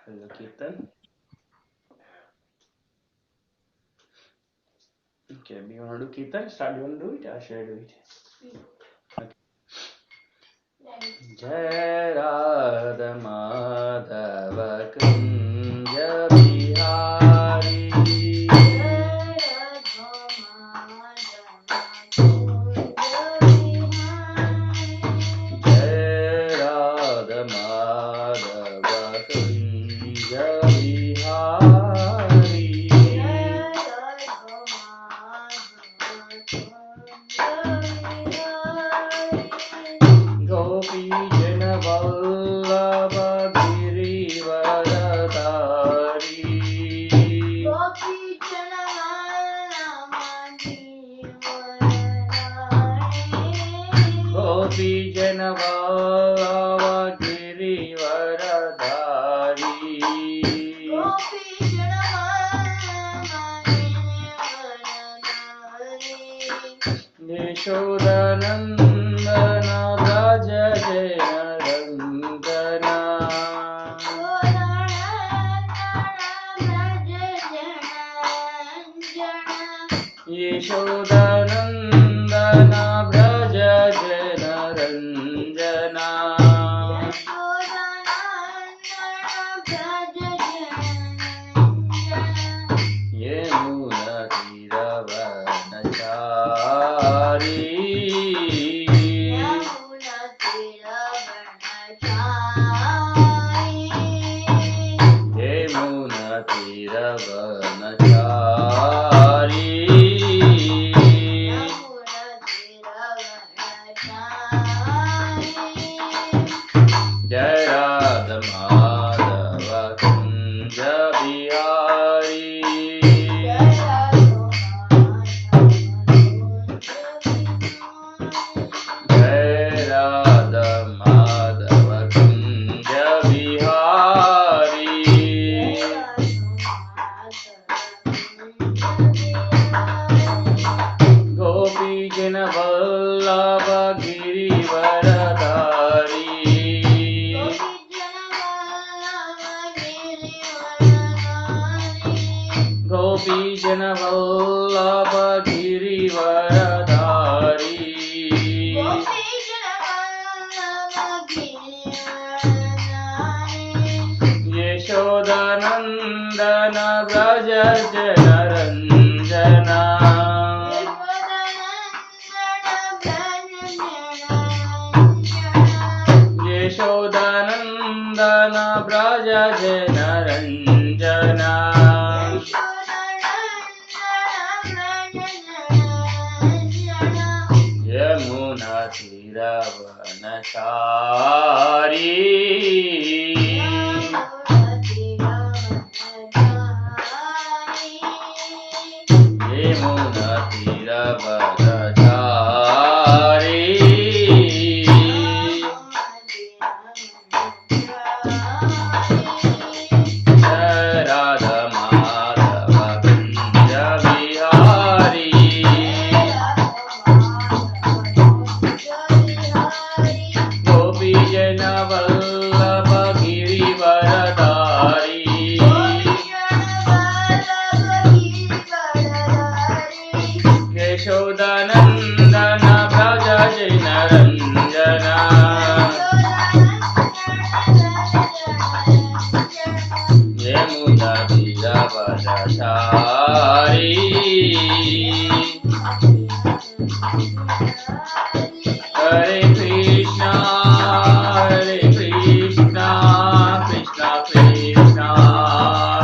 Hello, Ketan. Okay, do you want to do Ketan? Start, you want to do it or should I do it? Okay. Jai Radha Madhava Kunja Bihari. Jai Radha Madhava Kunja Bihari. Gopi Jana Vallabha Girivaradari. Gopi Jana Vallabha Girivaradari. Yashodanandana Braja Jaya Rangana. Yashodanandana Braja Jaya Ranjana. Yamuna Tiravanachari. Yamuna Tiravanachari. Jai Radha Madhava Kunja Bihari. Jai Radha Madhava Kunja Bihari. Gopi Jana Vallabha Girivaradari. Gopi Jana Vallabha Girivaradari. Yashodanandana Braja Jana Ranjana. Yashodanandana Braja Jana Ranjana. Yamuna Tiravanachari. Yamuna Tiravanachari. Jai Radha Madhava Kunja Bihari. Gopi Jana Vallabha Girivaradari. Yashodanandana Braja Jana Ranjana. Yamuna Tiravanachari. Hare Krishna, Krishna Krishna,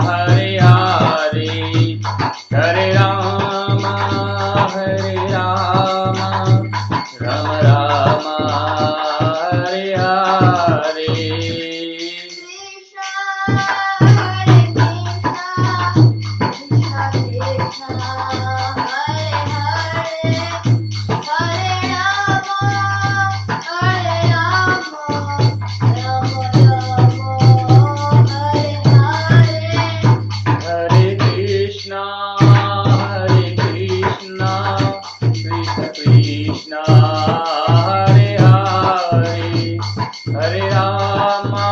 Hare Hare, Hare Rama, Rama Rama, Hare Hare. Hare Krishna, Krishna Krishna, Hare Hare, Hare Rama,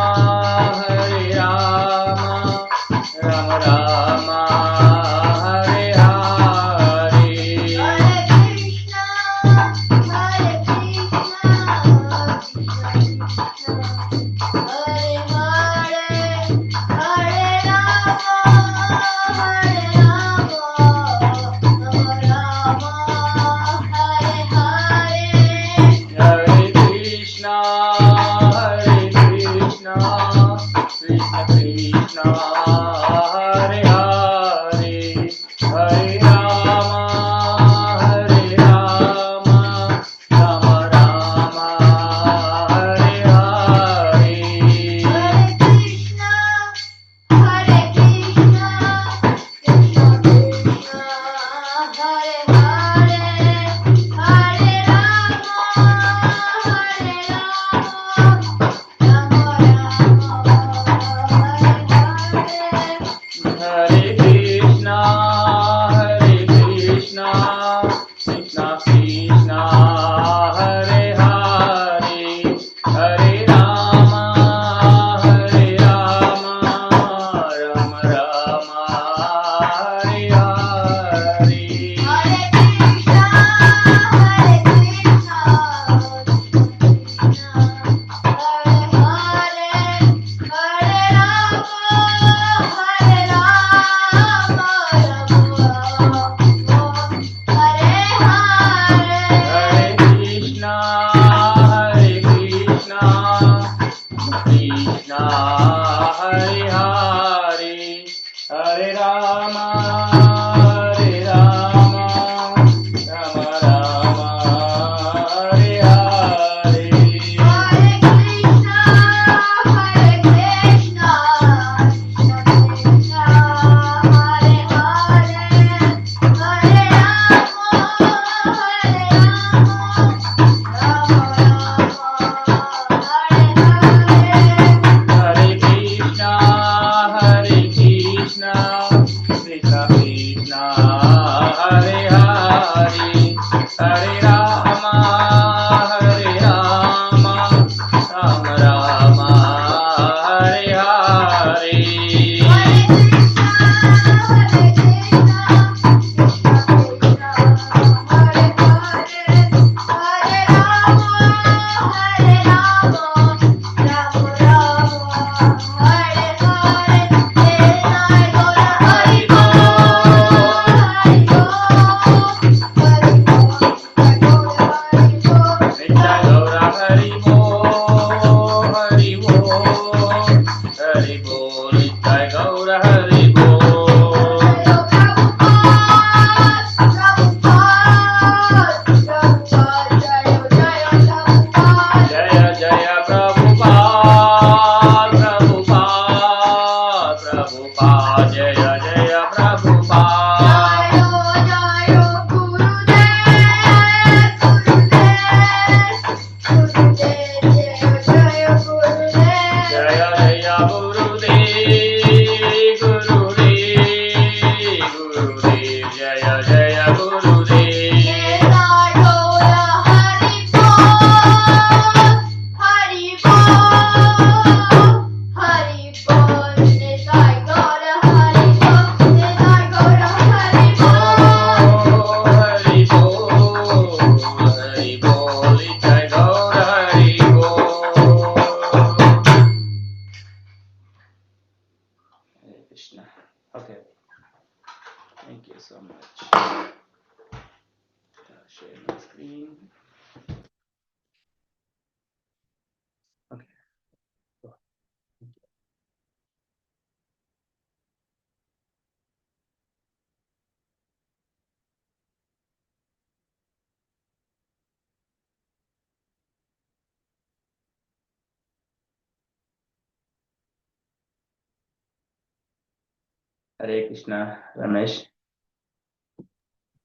Hare Krishna Ramesh.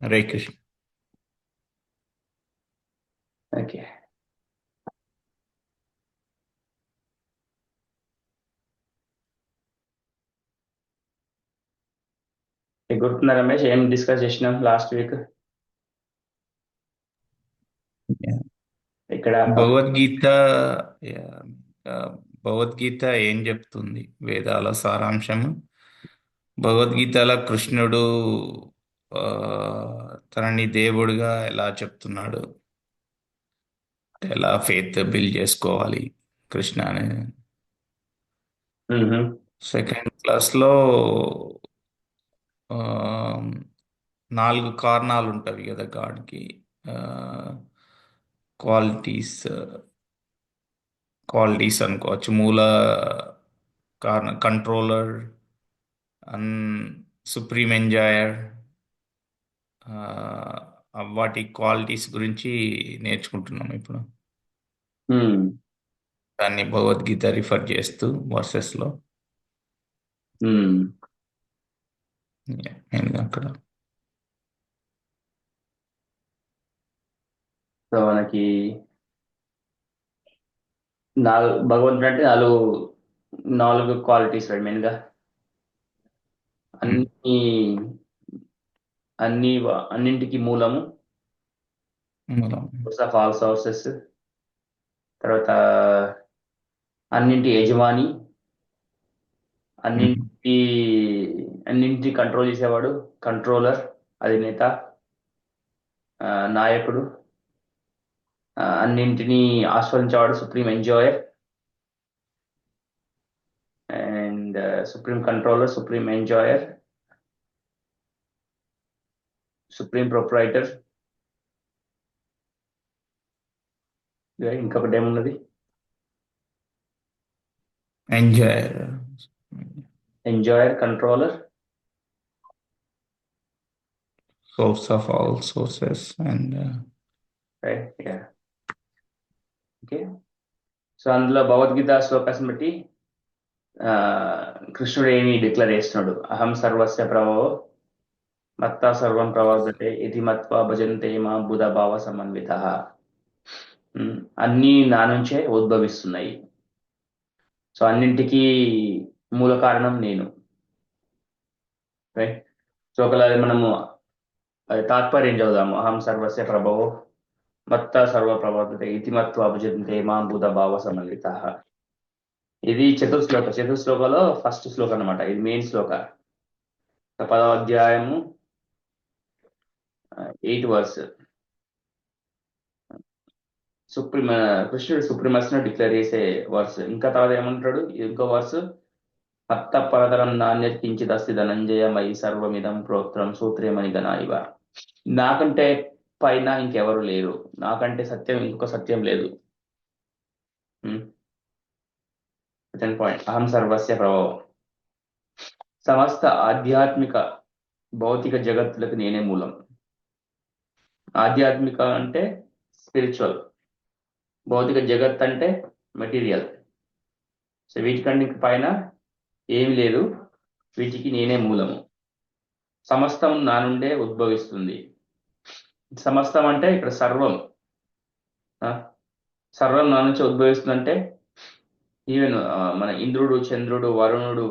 Hare Krishna. Okay, గుర్తుందా రమేష్ ఏం discuss చేసినాం last week? ఇక్కడ భగవద్గీత భగవద్గీత ఏం చెప్తుంది? వేదాల సారాంశము. భగవద్గీతలో కృష్ణుడు తనని దేవుడిగా ఎలా చెప్తున్నాడు? ఎలా ఫెయిత్ బిల్డ్ చేసుకోవాలి కృష్ణ అనే. మ్మ్. సెకండ్ క్లాస్లో 4 కారణాలు ఉంటవి కదా గాడ్కి. క్వాలిటీస్ క్వాలిటీస్ అనుకోవచ్చు. మూల కారణం కంట్రోలర్, అన్ సుప్రీం ఎంజాయర్, వాటి క్వాలిటీస్ గురించి నేర్చుకుంటున్నాం ఇప్పుడు. మ్మ్. దాన్ని భగవద్గీత రిఫర్ చేస్తూ వర్సెస్లో మ్మ్. అక్కడ సో మనకి భగవంతుడు అంటే నాలుగు క్వాలిటీస్ మెయిన్ గా అన్ని అన్నింటికి మూలము, మూలం. సోర్స్ ఆఫ్ ఆల్ సోర్సెస్, తర్వాత అన్నింటి యజమాని, అన్నింటి అన్నింటి కంట్రోల్ చేసేవాడు, కంట్రోలర్, అధినేత, నాయకుడు, అన్నింటినీ ఆస్వాదించేవాడు, supreme enjoyer and supreme controller, supreme enjoyer, supreme proprietor. ఇంకొకటి ఏమున్నది? Enjoyer, controller, source of all sources and right. Okay. So అందులో భగవద్గీత శ్లోకాన్ని బట్టి కృష్ణుడు ఏమి డిక్లేర్ చేస్తున్నాడు? అహం సర్వస్య ప్రభవో మత్తా సర్వం ప్రవర్తతే ఇది మత్వా భజంతే మా బుధ భావ సమన్విత. అన్నీ నా నుంచే ఉద్భవిస్తున్నాయి. సో అన్నింటికీ మూల కారణం నేను. రైట్. సో ఒకవేళ మనము తాత్పర్యం చదువుదాము. అహం సర్వస్య ప్రభవో మత్తా సర్వ ప్రవర్తతే ఇతి మత్వా భజంతే మా బుధ భావ సమన్విత. ఇది చతుశ్లోకలో ఫస్ట్ శ్లోకం అనమాట. ఇది మెయిన్ శ్లోక. 10వ అధ్యాయము 8th వర్స్. కృష్ణుడు సుప్రీమస్ను డిక్లేర్ చేసే వర్స్. ఇంకా తర్వాత ఏమంటాడు? ఇంకో వర్స్, మత్త పరతరం నాణ్యత్ కించిదస్తి ధనంజయ మయి సర్వమిదం ప్రోక్తం సూత్రేమని గణ ఇవ. నాకంటే పైన ఇంకెవరు లేరు, నాకంటే సత్యం ఇంకొక సత్యం లేదు. సెకండ్ పాయింట్, అహం సర్వస్య ప్రభావం. సమస్త ఆధ్యాత్మిక భౌతిక జగత్తులకు నేనే మూలం. ఆధ్యాత్మిక అంటే స్పిరిచువల్, భౌతిక జగత్ అంటే మెటీరియల్. సో వీటికంటే పైన ఏమి లేదు, వీటికి నేనే మూలము. సమస్తం నా నుండే ఉద్భవిస్తుంది. సమస్తం అంటే ఇక్కడ సర్వం. సర్వం నా నుంచి ఉద్భవిస్తుందంటే ఈవెన్ మన ఇంద్రుడు, చంద్రుడు, వరుణుడు,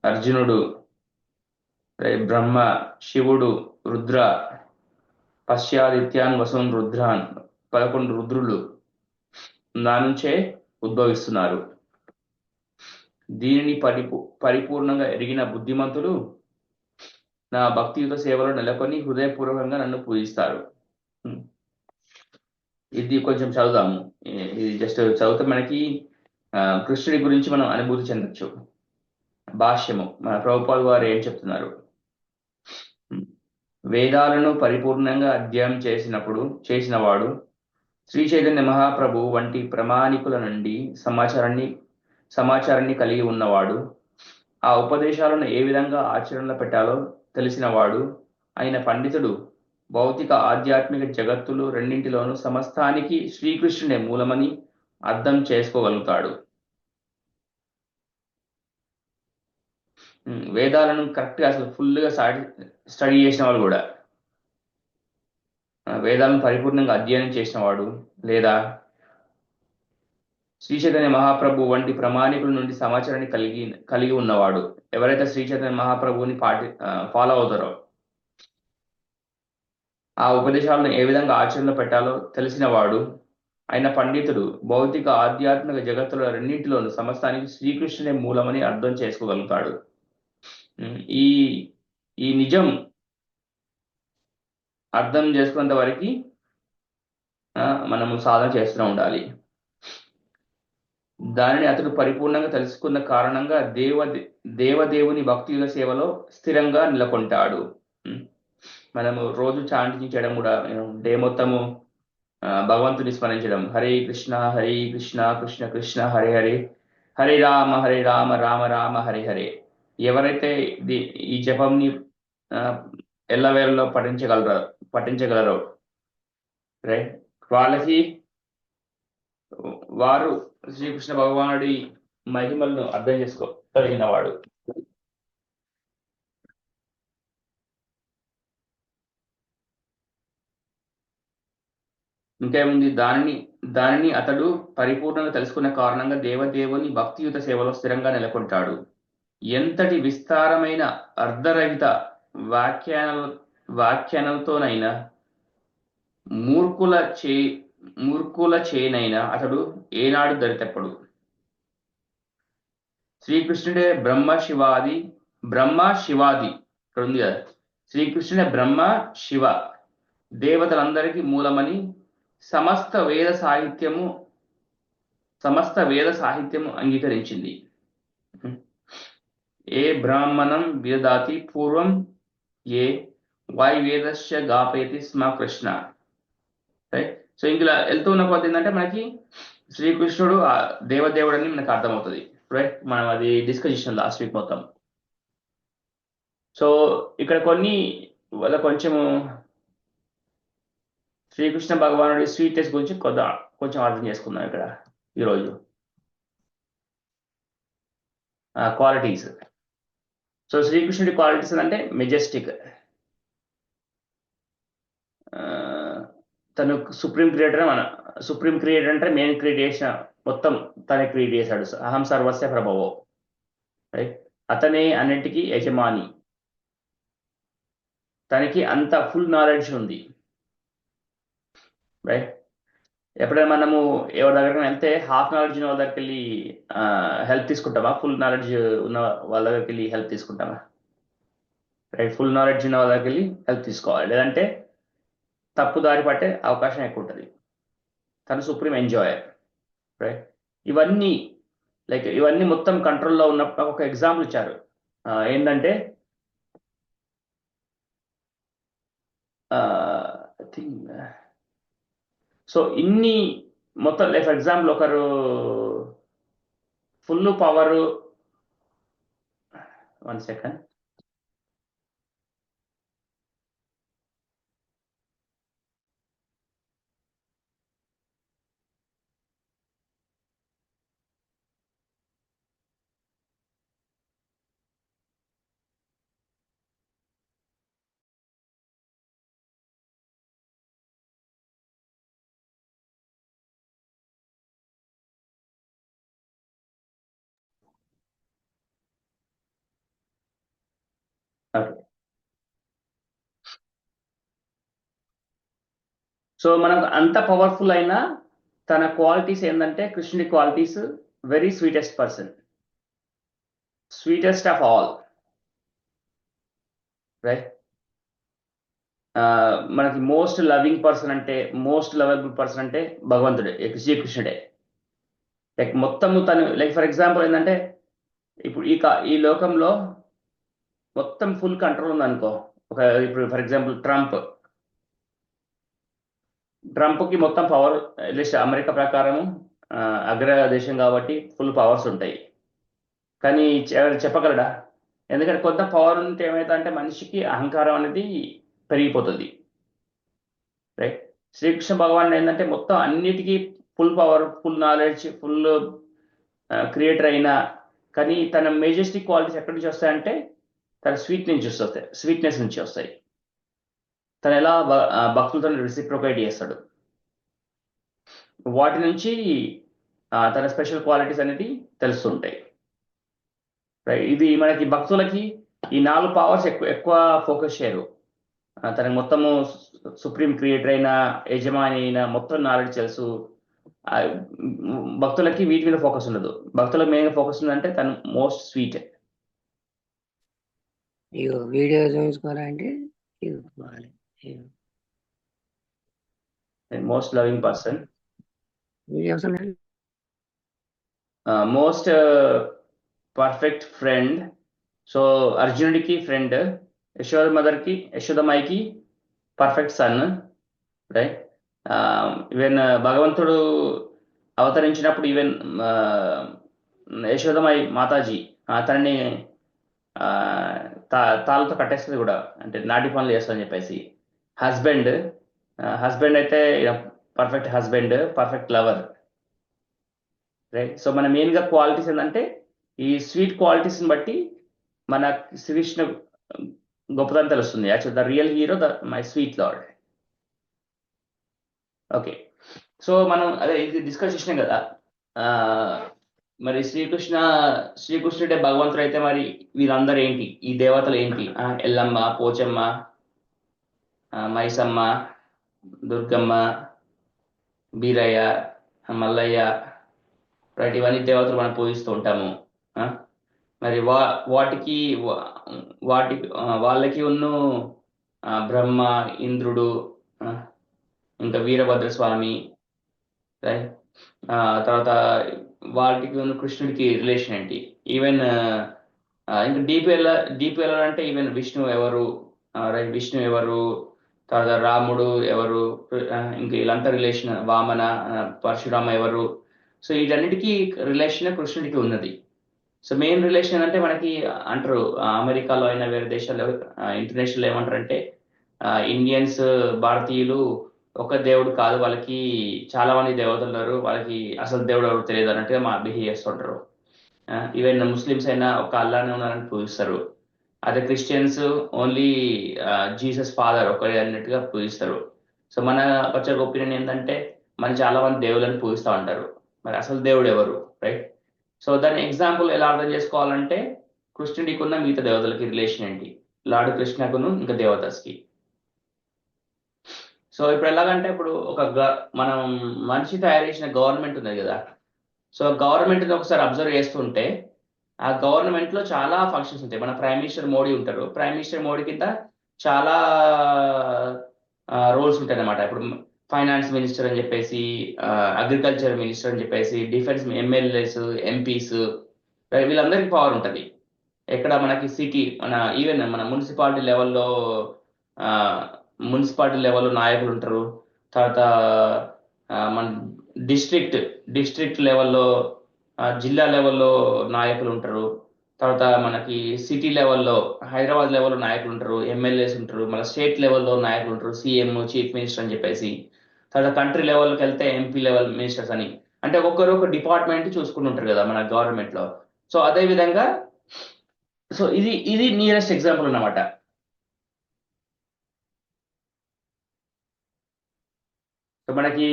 అర్జునుడు, బ్రహ్మ, శివుడు, రుద్ర, పశ్చాదిత్యాన్ వసున్ రుద్రాన్, 11 రుద్రులు నా నుంచే ఉద్భవిస్తున్నారు. దీనిని పరిపూర్ణంగా ఎరిగిన బుద్ధిమంతులు నా భక్తియుత సేవలో నెలకొని హృదయపూర్వకంగా నన్ను పూజిస్తారు. ఇది కొంచెం చదువుదాము. ఇది జస్ట్ చదివితే మనకి కృష్ణుడి గురించి మనం అనుభూతి చెందొచ్చు. భాష్యము, మన ప్రభుపాల్ వారు ఏం చెప్తున్నారు? వేదాలను పరిపూర్ణంగా అధ్యయనం చేసినవాడు శ్రీ చైతన్య మహాప్రభు వంటి ప్రమాణికుల నుండి సమాచారాన్ని కలిగి ఉన్నవాడు, ఆ ఉపదేశాలను ఏ విధంగా ఆచరణలో పెట్టాలో తెలిసినవాడు అయిన పండితుడు భౌతిక ఆధ్యాత్మిక జగత్తులు రెండింటిలోనూ సమస్తానికి శ్రీకృష్ణుడే మూలమని అర్థం చేసుకోగలుగుతాడు. వేదాలను కరెక్ట్గా అసలు ఫుల్గా స్టడీ చేసిన వాడు కూడా, వేదాలను పరిపూర్ణంగా అధ్యయనం చేసిన వాడు, లేదా శ్రీ చైతన్య మహాప్రభు వంటి ప్రమాణికుల నుండి సమాచారాన్ని కలిగి ఉన్నవాడు, ఎవరైతే శ్రీ చైతన్య మహాప్రభుని ఫాలో అవుతారో, ఆ ఉపదేశాలను ఏ విధంగా ఆచరణలో పెట్టాలో తెలిసిన వాడు అయిన పండితుడు భౌతిక ఆధ్యాత్మిక జగత్తుల రెండింటిలోనూ సమస్తానికి శ్రీకృష్ణుడే మూలమని అర్థం చేసుకోగలుగుతాడు. ఈ నిజం అర్థం చేసుకున్నంత వరకు మనము సాధన చేస్తూ ఉండాలి. దానిని అతడు పరిపూర్ణంగా తెలుసుకున్న కారణంగా దేవదేవుని భక్తుల సేవలో స్థిరంగా నెలకొంటాడు. మనము రోజు చాంటింగ్ చేయడం కూడా డే మొత్తము భగవంతుని స్మరించడం, హరే కృష్ణ కృష్ణ కృష్ణ హరే హరే, హరే రామ రామ రామ హరే హరే. ఎవరైతే ఈ జపంని ఎల్లవేళలో పఠించగలరో రైట్, వాళ్ళకి వారు శ్రీకృష్ణ భగవానుడి మహిమలను అర్థం చేసుకోగలిగిన వాడు. ఇంకేముంది, దానిని అతడు పరిపూర్ణంగా తెలుసుకున్న కారణంగా దేవదేవుని భక్తియుత సేవలో స్థిరంగా నెలకొంటాడు. ఎంతటి విస్తారమైన అర్ధరహిత వ్యాఖ్యానాలతోనైనా మూర్ఖుల చేనైనా అతడు ఏనాడు దరితెప్పడు. శ్రీకృష్ణుడే బ్రహ్మ శివాది ఇక్కడ ఉంది కదా, శ్రీకృష్ణుడే బ్రహ్మ శివ దేవతలందరికీ మూలమని సమస్త వేద సాహిత్యము అంగీకరించింది. ఏ బ్రాహ్మణం వేదాతి పూర్వం ఏ వాయువేదస్య గాపయతి స్మ కృష్ణ. రైట్. సో ఇందులో వెళ్తూ ఉన్న కొద్ది ఏంటంటే మనకి శ్రీకృష్ణుడు దేవదేవుడు అని మనకు అర్థమవుతుంది. రైట్, మనం అది డిస్కస్ చేసాం లాస్ట్ వీక్ మొత్తం. సో ఇక్కడ కొంచెము శ్రీకృష్ణ భగవానుడి స్వీట్నెస్ గురించి కొంచెం అర్థం చేసుకుందాం ఇక్కడ ఈరోజు. క్వాలిటీస్. సో శ్రీకృష్ణుడి క్వాలిటీస్ అంటే మెజెస్టిక్, తను సుప్రీం క్రియేటర్ అంటే మెయిన్ క్రియేట్ చేసిన మొత్తం తనే క్రియేట్ చేశాడు. అహం సర్వస్య ప్రభవో. రైట్, అతనే అన్నింటికీ యజమాని, తనకి అంత ఫుల్ నాలెడ్జ్ ఉంది. రైట్, ఎప్పుడైనా మనము ఎవరి దగ్గరికి వెళ్తే హాఫ్ నాలెడ్జ్ ఉన్న వాళ్ళ దగ్గరికి వెళ్ళి హెల్ప్ తీసుకుంటామా? ఫుల్ నాలెడ్జ్ ఉన్న వాళ్ళ దగ్గరికి వెళ్ళి హెల్ప్ తీసుకుంటామా? రైట్, ఫుల్ నాలెడ్జ్ ఉన్న వాళ్ళ దగ్గరికి వెళ్ళి హెల్ప్ తీసుకోవాలి, లేదంటే తప్పు దారి పట్టే అవకాశం ఎక్కువ ఉంటుంది. తను సుప్రీం ఎంజాయర్. రైట్, ఇవన్నీ మొత్తం కంట్రోల్లో ఉన్నప్పుడు ఒక ఎగ్జాంపుల్ ఇచ్చారు. ఏంటంటే సో ఇన్ని మొత్తం ఫర్ ఎగ్జాంపుల్ ఒకరు ఫుల్ పవర్, 1 సెకండ్, సో మనకు అంత పవర్ఫుల్ అయినా తన క్వాలిటీస్ ఏంటంటే, కృష్ణుడి qualities very sweetest person, sweetest of all. Right, మనకి మోస్ట్ లవబుల్ పర్సన్ అంటే భగవంతుడే, శ్రీకృష్ణుడే. మొత్తము తను ఫర్ ఎగ్జాంపుల్ ఏంటంటే, ఇప్పుడు ఈ లోకంలో మొత్తం ఫుల్ కంట్రోల్ ఉందనుకో. ఇప్పుడు ఫర్ ఎగ్జాంపుల్ ట్రంప్కి మొత్తం పవర్, అమెరికా ప్రకారము అగ్రదేశం కాబట్టి ఫుల్ పవర్స్ ఉంటాయి. కానీ చెప్పగలడా? ఎందుకంటే కొంత పవర్ ఉంటే ఏమవుతుందంటే మనిషికి అహంకారం అనేది పెరిగిపోతుంది. రైట్, శ్రీకృష్ణ భగవాన్ ఏంటంటే మొత్తం అన్నిటికీ full power, full knowledge, full creator అయినా కానీ తన మెజెస్టిక్ క్వాలిటీస్ ఎక్కడి నుంచి వస్తాయంటే తన స్వీట్నెస్ నుంచి వస్తాయి. తను ఎలా భక్తులతో రెసిప్రొకేట్ చేస్తాడు, వాటి నుంచి తన స్పెషల్ క్వాలిటీస్ అనేది తెలుస్తుంటాయి. ఇది మనకి భక్తులకి ఈ 4 పవర్స్ ఎక్కువ ఫోకస్ చేయరు. తనకి మొత్తము సుప్రీం క్రియేటర్ అయినా యజమాని అయినా మొత్తం నాలెడ్జ్ తెలుసు. భక్తులకి వీటి మీద ఫోకస్ ఉండదు. భక్తులకు మెయిన్ ఫోకస్ ఉందంటే తను మోస్ట్ స్వీట్. వీడియో చూసుకోవాలంటే మోస్ట్ లవింగ్ పర్సన్, ఏ అవసరం లేదు. Most perfect friend. సో అర్జునుడికి ఫ్రెండ్, యశోదమాయికి పర్ఫెక్ట్ సన్, రైట్. ఈవెన్ భగవంతుడు అవతరించినప్పుడు ఈవెన్ యశోదమాయి మాతాజీ తనని ఆ, తాళ్ళతో కట్టేస్తుంది కూడా, అంటే నాటి పనులు చేస్తుందని చెప్పేసి. హస్బెండ్, హస్బెండ్ అయితే perfect husband, perfect lover, right. So మన మెయిన్గా క్వాలిటీస్ ఏంటంటే ఈ స్వీట్ క్వాలిటీస్ని బట్టి మన శ్రీకృష్ణ గొప్పతనం తెలుస్తుంది. Actual the real hero the my sweet lord. Okay, so మనం అదే ఇది డిస్కస్ చేసినాం కదా. ఆ, మరి శ్రీకృష్ణుడే భగవంతుడు అయితే మరి వీళ్ళందరూ ఏంటి, ఈ దేవతలు ఏంటి? ఎల్లమ్మ, పోచమ్మ, మైసమ్మ, దుర్గమ్మ, బీరయ్య, మల్లయ్య, రైట్. ఇవన్నీ దేవతలు మనం పూజిస్తూ ఉంటాము. ఆ, మరి వాటికి వాళ్ళకి ఉన్ను బ్రహ్మ, ఇంద్రుడు, ఆ, ఇంకా వీరభద్రస్వామి, రైట్. తర్వాత వాటికి ఉన్న కృష్ణుడికి రిలేషన్ ఏంటి? ఈవెన్ ఇంకా డీప్ వెళ్ళాలంటే ఈవెన్ విష్ణు ఎవరు, రైట్, విష్ణు ఎవరు, తర్వాత రాముడు ఎవరు, ఇంకా వీళ్ళంతా రిలేషన్, వామన, పరశురామ ఎవరు. సో వీటన్నిటికీ రిలేషన్ కృష్ణుడికి ఉన్నది. సో మెయిన్ రిలేషన్ అంటే మనకి అంటారు అమెరికాలో అయినా వేరే దేశాల్లో ఇంటర్నేషనల్ ఏమంటారంటే ఇండియన్స్, భారతీయులు ఒక దేవుడు కాదు, వాళ్ళకి చాలా మంది దేవతలు ఉన్నారు, వాళ్ళకి అసలు దేవుడు ఎవరు తెలియదు అన్నట్టుగా బిహేవ్ చేస్తుంటారు. ఈవెన్ ముస్లిమ్స్ అయినా ఒక అల్లానే ఉన్నారని పూజిస్తారు. అదే క్రిస్టియన్స్ ఓన్లీ జీసస్ ఫాదర్ ఒకరే అన్నట్టుగా పూజిస్తారు. సో మన వచ్చే ఒపీనియన్ ఏంటంటే మన చాలా మంది దేవుళ్ళని పూజిస్తూ ఉంటారు, మరి అసలు దేవుడు ఎవరు, రైట్. సో దాని ఎగ్జాంపుల్ ఎలా అర్థం చేసుకోవాలంటే కృష్ణుడికి ఉన్న మిగతా దేవతలకి రిలేషన్ ఏంటి, లార్డ్ కృష్ణకును ఇంకా దేవతస్కి. సో ఇప్పుడు ఎలాగంటే ఇప్పుడు మనం మనిషి తయారు చేసిన గవర్నమెంట్ ఉంది కదా. సో గవర్నమెంట్ని ఒకసారి అబ్జర్వ్ చేస్తుంటే ఆ గవర్నమెంట్లో చాలా ఫంక్షన్స్ ఉంటాయి. మన ప్రైమ్ మినిస్టర్ మోడీ ఉంటారు, ప్రైమ్ మినిస్టర్ మోడీ కింద చాలా రోల్స్ ఉంటాయి అన్నమాట. ఇప్పుడు ఫైనాన్స్ మినిస్టర్ అని చెప్పేసి, అగ్రికల్చర్ మినిస్టర్ అని చెప్పేసి, డిఫెన్స్ ఎమ్మెల్యేస్, ఎంపీస్, వీళ్ళందరికీ పవర్ ఉంటుంది. ఎక్కడ మనకి సిటీ, ఈవెన్ మన మున్సిపాలిటీ లెవెల్లో నాయకులు ఉంటారు. తర్వాత మన డిస్ట్రిక్ట్ లెవెల్లో, జిల్లా లెవెల్లో నాయకులు ఉంటారు. తర్వాత మనకి సిటీ లెవెల్లో, హైదరాబాద్ లెవెల్లో నాయకులు ఉంటారు, ఎమ్మెల్యేస్ ఉంటారు. మన స్టేట్ లెవెల్లో నాయకులు ఉంటారు, సీఎం, చీఫ్ మినిస్టర్ అని చెప్పేసి. తర్వాత కంట్రీ లెవెల్కి వెళ్తే ఎంపీ లెవెల్ మినిస్టర్స్ అని, అంటే ఒక్కరు ఒక డిపార్ట్మెంట్ చూసుకుంటుంటారు కదా మన గవర్నమెంట్లో. సో అదే విధంగా, సో ఇది నియరెస్ట్ ఎగ్జాంపుల్ అన్నమాట. సో మనకి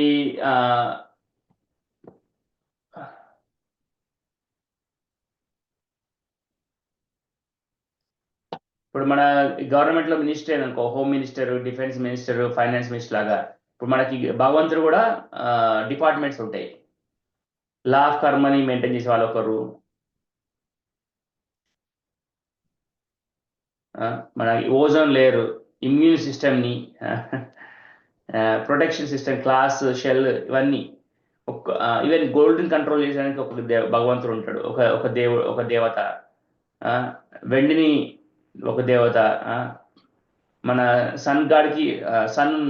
ఇప్పుడు మన గవర్నమెంట్లో మినిస్టర్ అనుకో, home minister, defence minister, finance minister లాగా. ఇప్పుడు మనకి భగవంతుడు కూడా డిపార్ట్మెంట్స్ ఉంటాయి. లా ఆఫ్ కర్మని మెయింటైన్ చేసే వాళ్ళు ఒకరు, మన ఓజోన్ లేయర్, ఇమ్యూన్ సిస్టమ్ని, ప్రొటెక్షన్ సిస్టమ్, క్లాస్, షెల్, ఇవన్నీ ఈవెన్ గోల్డ్ని కంట్రోల్ చేయడానికి ఒక భగవంతుడు ఉంటాడు, ఒక దేవత. ఆ, వెండిని ఒక దేవత. మన సన్ గాడికి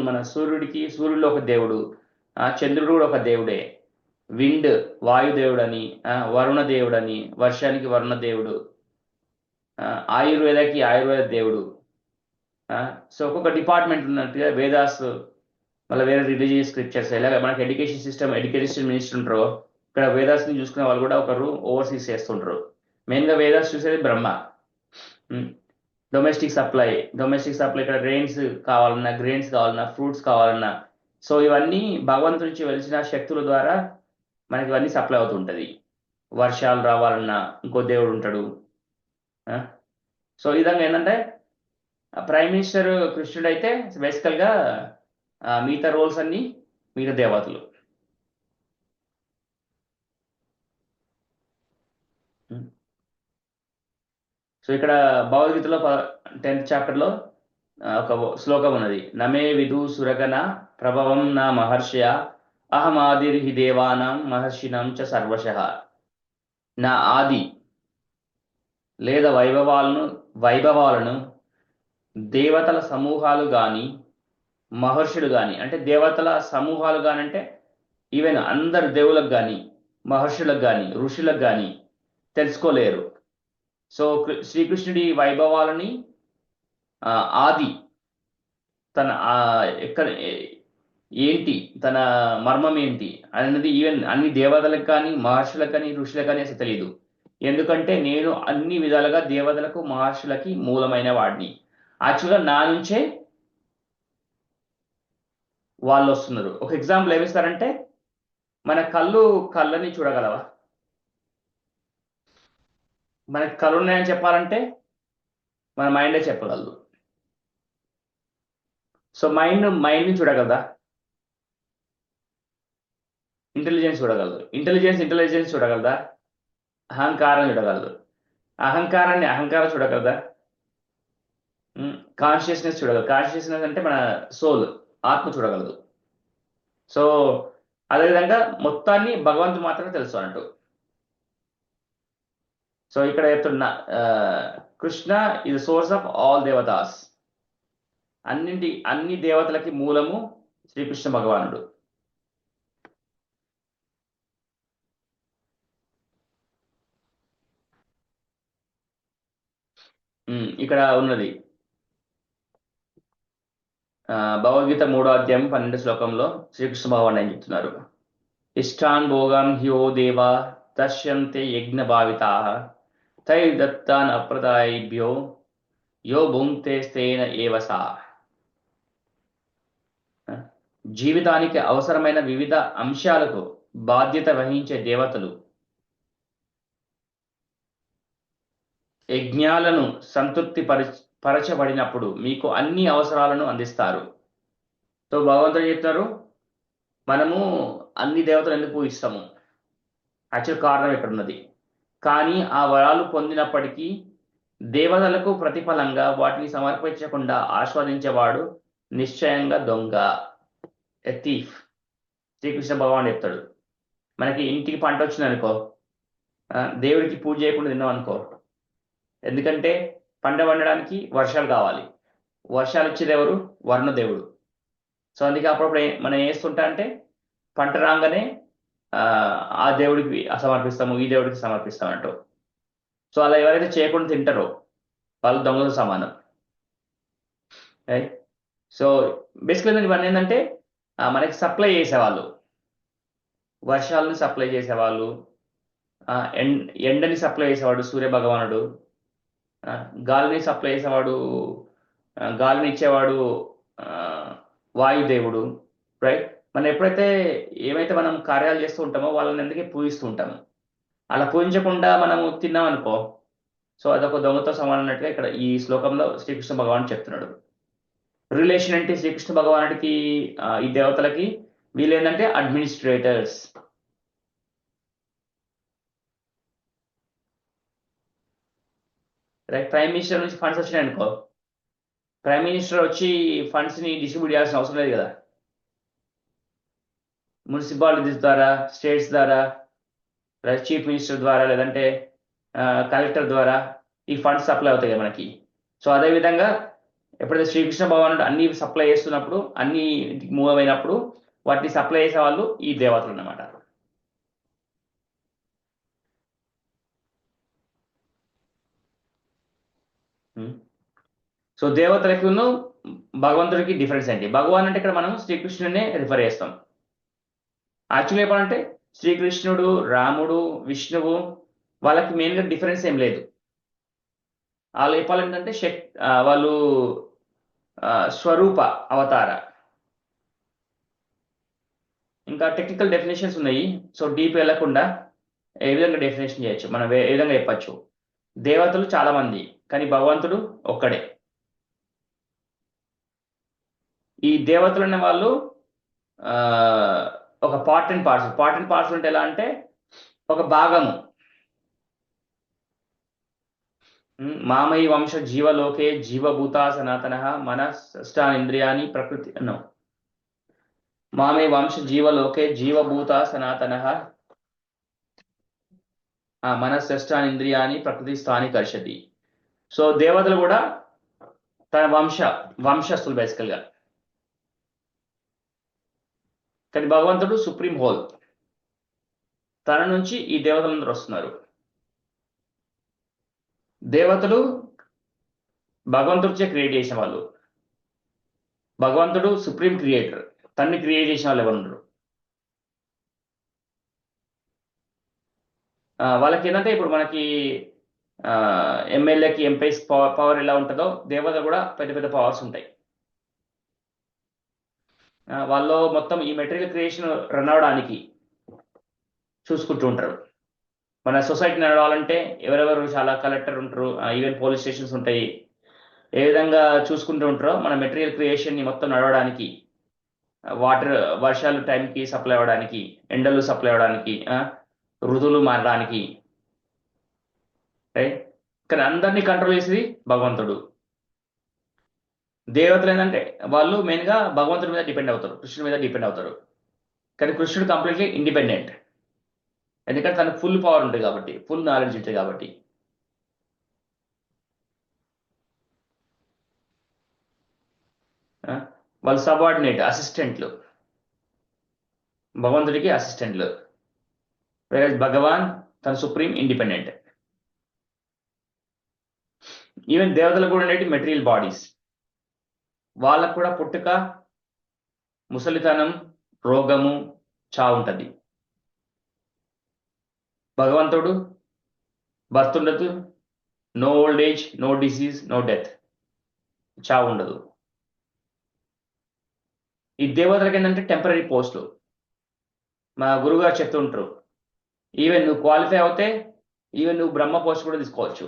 మన సూర్యుడిలో ఒక దేవుడు, చంద్రుడు కూడా ఒక దేవుడే. విండ్ వాయుదేవుడని, వరుణ దేవుడని, వర్షానికి వరుణ దేవుడు, ఆయుర్వేదకి ఆయుర్వేద దేవుడు. సో ఒక్కొక్క డిపార్ట్మెంట్ ఉన్నట్టుగా వేదాస్, మళ్ళీ వేరే రిలీజియస్ స్క్రిప్చర్స్, ఇలాగ మనకి ఎడ్యుకేషన్ మినిస్టర్ ఉంటారు. ఇక్కడ వేదాస్ని చూసుకునే వాళ్ళు కూడా ఒకరు ఓవర్సీస్ చేస్తుంటారు. మెయిన్గా వేదాస్ చూసేది బ్రహ్మ. డొమెస్టిక్ సప్లై ఇక్కడ రెయిన్స్ కావాలన్నా, గ్రెయిన్స్ కావాలన్నా, ఫ్రూట్స్ కావాలన్నా, సో ఇవన్నీ భగవంతు నుంచి వెలిసిన శక్తుల ద్వారా మనకి ఇవన్నీ సప్లై అవుతుంటుంది. వర్షాలు రావాలన్నా ఇంకో దేవుడు ఉంటాడు. సో ఈ విధంగా ఏంటంటే ప్రైమ్ మినిస్టర్ కృష్ణుడు అయితే బేసికల్గా మిగతా రోల్స్ అన్నీ మిగతా దేవతలు. సో ఇక్కడ భగవద్గీతలో 10th చాప్టర్లో ఒక శ్లోకం ఉన్నది. నమే విదు సురగణ ప్రభవం నా మహర్షయ అహమాదిర్హి దేవానాం మహర్షిణం చ సర్వశః. నా ఆది లేదా వైభవాలను దేవతల సమూహాలు గాని మహర్షులు గాని, అంటే దేవతల సమూహాలు గాని అంటే ఈవెన్ అందరు దేవులకు గాని మహర్షులకు గాని ఋషులకు గాని తెలుసుకోలేరు. సో శ్రీకృష్ణుడి వైభవాలని ఆది తన ఎక్కడ ఏంటి, తన మర్మం ఏంటి అనేది ఈవెన్ అన్ని దేవతలకు కానీ మహర్షులకు కానీ ఋషులకు కానీ అసలు తెలియదు. ఎందుకంటే నేను అన్ని విధాలుగా దేవతలకు మహర్షులకి మూలమైన వాడిని. యాక్చువల్గా నా నుంచే వాళ్ళు వస్తున్నారు. ఒక ఎగ్జాంపుల్ ఏమిస్తారంటే, మన కళ్ళని చూడగలవా? మనకి కళ్ళు ఉన్నాయని చెప్పాలంటే మన మైండే చెప్పగలదు. సో మైండ్ని చూడగలదా? ఇంటెలిజెన్స్ చూడగలదు. ఇంటెలిజెన్స్ చూడగలదా? అహంకారం చూడగలదు. అహంకారం చూడగలదా? కాన్షియస్నెస్ చూడగలదు. కాన్షియస్నెస్ అంటే మన సోల్, ఆత్మ చూడగలదు. సో అదేవిధంగా మొత్తాన్ని భగవంతుడు మాత్రమే తెలుసు అన్నట్టు. సో ఇక్కడ చెప్తున్న Krishna is source of all దేవతాస్. అన్ని దేవతలకి మూలము శ్రీకృష్ణ భగవానుడు. ఇక్కడ ఉన్నది భగవద్గీత 3వ అధ్యాయం 12 శ్లోకంలో శ్రీకృష్ణ భగవాన్ ఏం చెప్తున్నారు? ఇష్టాన్ భోగాన్ హ్యో దేవా దశ్యంతే యజ్ఞ భావితాః తై దత్తాన్ అప్రదాయిభ్యో యో భుంక్తే స్తేన ఏవ సా. జీవితానికి అవసరమైన వివిధ అంశాలకు బాధ్యత వహించే దేవతలు యజ్ఞాలను సంతృప్తి పరచబడినప్పుడు మీకు అన్ని అవసరాలను అందిస్తారు. సో భగవంతుడు చెప్తారు, మనము అన్ని దేవతలు ఎందుకు పూజిస్తాము? యాక్చువల్ కారణం ఇక్కడ ఉన్నది. కానీ ఆ వరాలు పొందినప్పటికీ దేవతలకు ప్రతిఫలంగా వాటిని సమర్పించకుండా ఆస్వాదించేవాడు నిశ్చయంగా దొంగ, ఎ థీఫ్. శ్రీకృష్ణ భగవాన్ చెప్తాడు, మనకి ఇంటికి పంట వచ్చిందనుకో, దేవుడికి పూజ చేయకుండా తిన్నాం అనుకో. ఎందుకంటే పంట పండడానికి వర్షాలు కావాలి. వర్షాలు ఇచ్చేది ఎవరు? వర్ణదేవుడు. సో అందుకే అప్పుడప్పుడు మనం వేస్తుంటా అంటే పంట రాగానే ఆ దేవుడికి సమర్పిస్తాము, ఈ దేవుడికి సమర్పిస్తాం అంటూ. సో అలా ఎవరైతే చేయకుండా తింటారో వాళ్ళు దొంగతో సమానం. రైట్. సో బేసికల్గా ఇవన్నీ ఏంటంటే మనకి సప్లై చేసేవాళ్ళు, వర్షాలను సప్లై చేసేవాళ్ళు, ఎండని సప్లై చేసేవాడు సూర్య భగవానుడు, గాలిని సప్లై చేసేవాడు, గాలిని ఇచ్చేవాడు వాయుదేవుడు. రైట్. మనం ఎప్పుడైతే ఏమైతే మనం కార్యాలు చేస్తూ ఉంటామో వాళ్ళని ఎందుకే పూజిస్తూ ఉంటాము. అలా పూజించకుండా మనము తిన్నామనుకో, సో అదొక దొంగతో సమానం అన్నట్టుగా ఇక్కడ ఈ శ్లోకంలో శ్రీకృష్ణ భగవాన్ చెప్తున్నాడు. రిలేషన్ అంటే శ్రీకృష్ణ భగవానుడికి ఈ దేవతలకి వీళ్ళు ఏంటంటే అడ్మినిస్ట్రేటర్స్. రైట్. ప్రైమ్ మినిస్టర్ నుంచి ఫండ్స్ వచ్చినాయి అనుకో, ప్రైమ్ మినిస్టర్ వచ్చి ఫండ్స్ని డిస్ట్రిబ్యూట్ చేయాల్సిన అవసరం లేదు కదా. మున్సిపాలిటీస్ ద్వారా, స్టేట్స్ ద్వారా, చీఫ్ మినిస్టర్ ద్వారా, లేదంటే కలెక్టర్ ద్వారా ఈ ఫండ్స్ సప్లై అవుతాయి కదా మనకి. సో అదేవిధంగా ఎప్పుడైతే శ్రీకృష్ణ భగవానుడు అన్ని సప్లై చేస్తున్నప్పుడు, అన్ని మూవ్ అయినప్పుడు వాటిని సప్లై చేసే వాళ్ళు ఈ దేవతలు అన్నమాట. సో దేవతలకు భగవంతుడికి డిఫరెన్స్ ఏంటి? భగవాన్ అంటే ఇక్కడ మనం శ్రీకృష్ణుడినే రిఫర్ చేస్తాం. యాక్చువల్లీ చెప్పాలంటే శ్రీకృష్ణుడు, రాముడు, విష్ణువు వాళ్ళకి మెయిన్గా డిఫరెన్స్ ఏం లేదు. వాళ్ళు చెప్పాలంటే వాళ్ళు స్వరూప అవతార. ఇంకా టెక్నికల్ డెఫినేషన్స్ ఉన్నాయి. సో డీప్ వెళ్ళకుండా ఏ విధంగా డెఫినేషన్ చేయొచ్చు, మనం ఏ విధంగా చెప్పచ్చు. దేవతలు చాలా మంది, కానీ భగవంతుడు ఒక్కడే. ఈ దేవతలు అనే వాళ్ళు ఒక పార్ట్ అండ్ పార్సల్ అంటే ఎలా అంటే ఒక భాగము. మామై వంశ జీవలోకే జీవభూతా సనాతన మన షష్టానింద్రియాని ప్రకృతి నో మామై వంశ జీవలోకే జీవభూత సనాతన మన షష్టానింద్రియాని ప్రకృతి స్థాని కర్షతి. సో దేవతలు కూడా తన వంశస్థులు బేసికల్ గా. కానీ భగవంతుడు సుప్రీం హోల్, తన నుంచి ఈ దేవతలందరూ వస్తున్నారు. దేవతలు భగవంతుడిచే క్రియేట్ చేసిన వాళ్ళు. భగవంతుడు సుప్రీం క్రియేటర్, తన్ని క్రియేట్ చేసిన వాళ్ళు ఎవరు ఉండరు. వాళ్ళకి ఏంటంటే ఇప్పుడు మనకి ఎమ్మెల్యేకి ఎంపీస్ పవర్ ఎలా ఉంటుందో దేవత కూడా పెద్ద పెద్ద పవర్స్ ఉంటాయి. వాళ్ళు మొత్తం ఈ మెటీరియల్ క్రియేషన్ రన్ అవడానికి చూసుకుంటూ ఉంటారు. మన సొసైటీ నడవాలంటే ఎవరెవరు చాలా కలెక్టర్ ఉంటారు, ఈవెన్ పోలీస్ స్టేషన్స్ ఉంటాయి. ఏ విధంగా చూసుకుంటూ ఉంటారో మన మెటీరియల్ క్రియేషన్ని మొత్తం నడవడానికి, వాటర్ వర్షాలు టైంకి సప్లై అవ్వడానికి, ఎండలు సప్లై అవ్వడానికి, ఋతువులు మారడానికి, రైట్. కానీ అందరినీ కంట్రోల్ చేసేది భగవంతుడు. దేవతలు ఏంటంటే వాళ్ళు మెయిన్గా భగవంతుడి మీద డిపెండ్ అవుతారు, కృష్ణుడి మీద డిపెండ్ అవుతారు. కానీ కృష్ణుడు కంప్లీట్లీ ఇండిపెండెంట్, ఎందుకంటే తనకు ఫుల్ పవర్ ఉంటుంది కాబట్టి, ఫుల్ నాలెడ్జ్ ఉంటుంది కాబట్టి. వాళ్ళు సబార్డినేట్, అసిస్టెంట్లు, భగవంతుడికి అసిస్టెంట్లు. వేరే భగవాన్ తన సుప్రీం ఇండిపెండెంట్. ఈవెన్ దేవతలకు కూడా ఉండేటి మెటీరియల్ బాడీస్, వాళ్ళకు కూడా పుట్టుక, ముసలితనం, రోగము, చావు ఉంటుంది. భగవంతుడు బర్త్ ఉండదు, no old age, no disease, no death, చావు ఉండదు. ఈ దేవతలకి ఏంటంటే టెంపరీ పోస్టులు. మా గురువుగారు చెప్తుంటారు, ఈవెన్ నువ్వు క్వాలిఫై అవుతే ఈవెన్ నువ్వు బ్రహ్మ పోస్ట్ కూడా తీసుకోవచ్చు.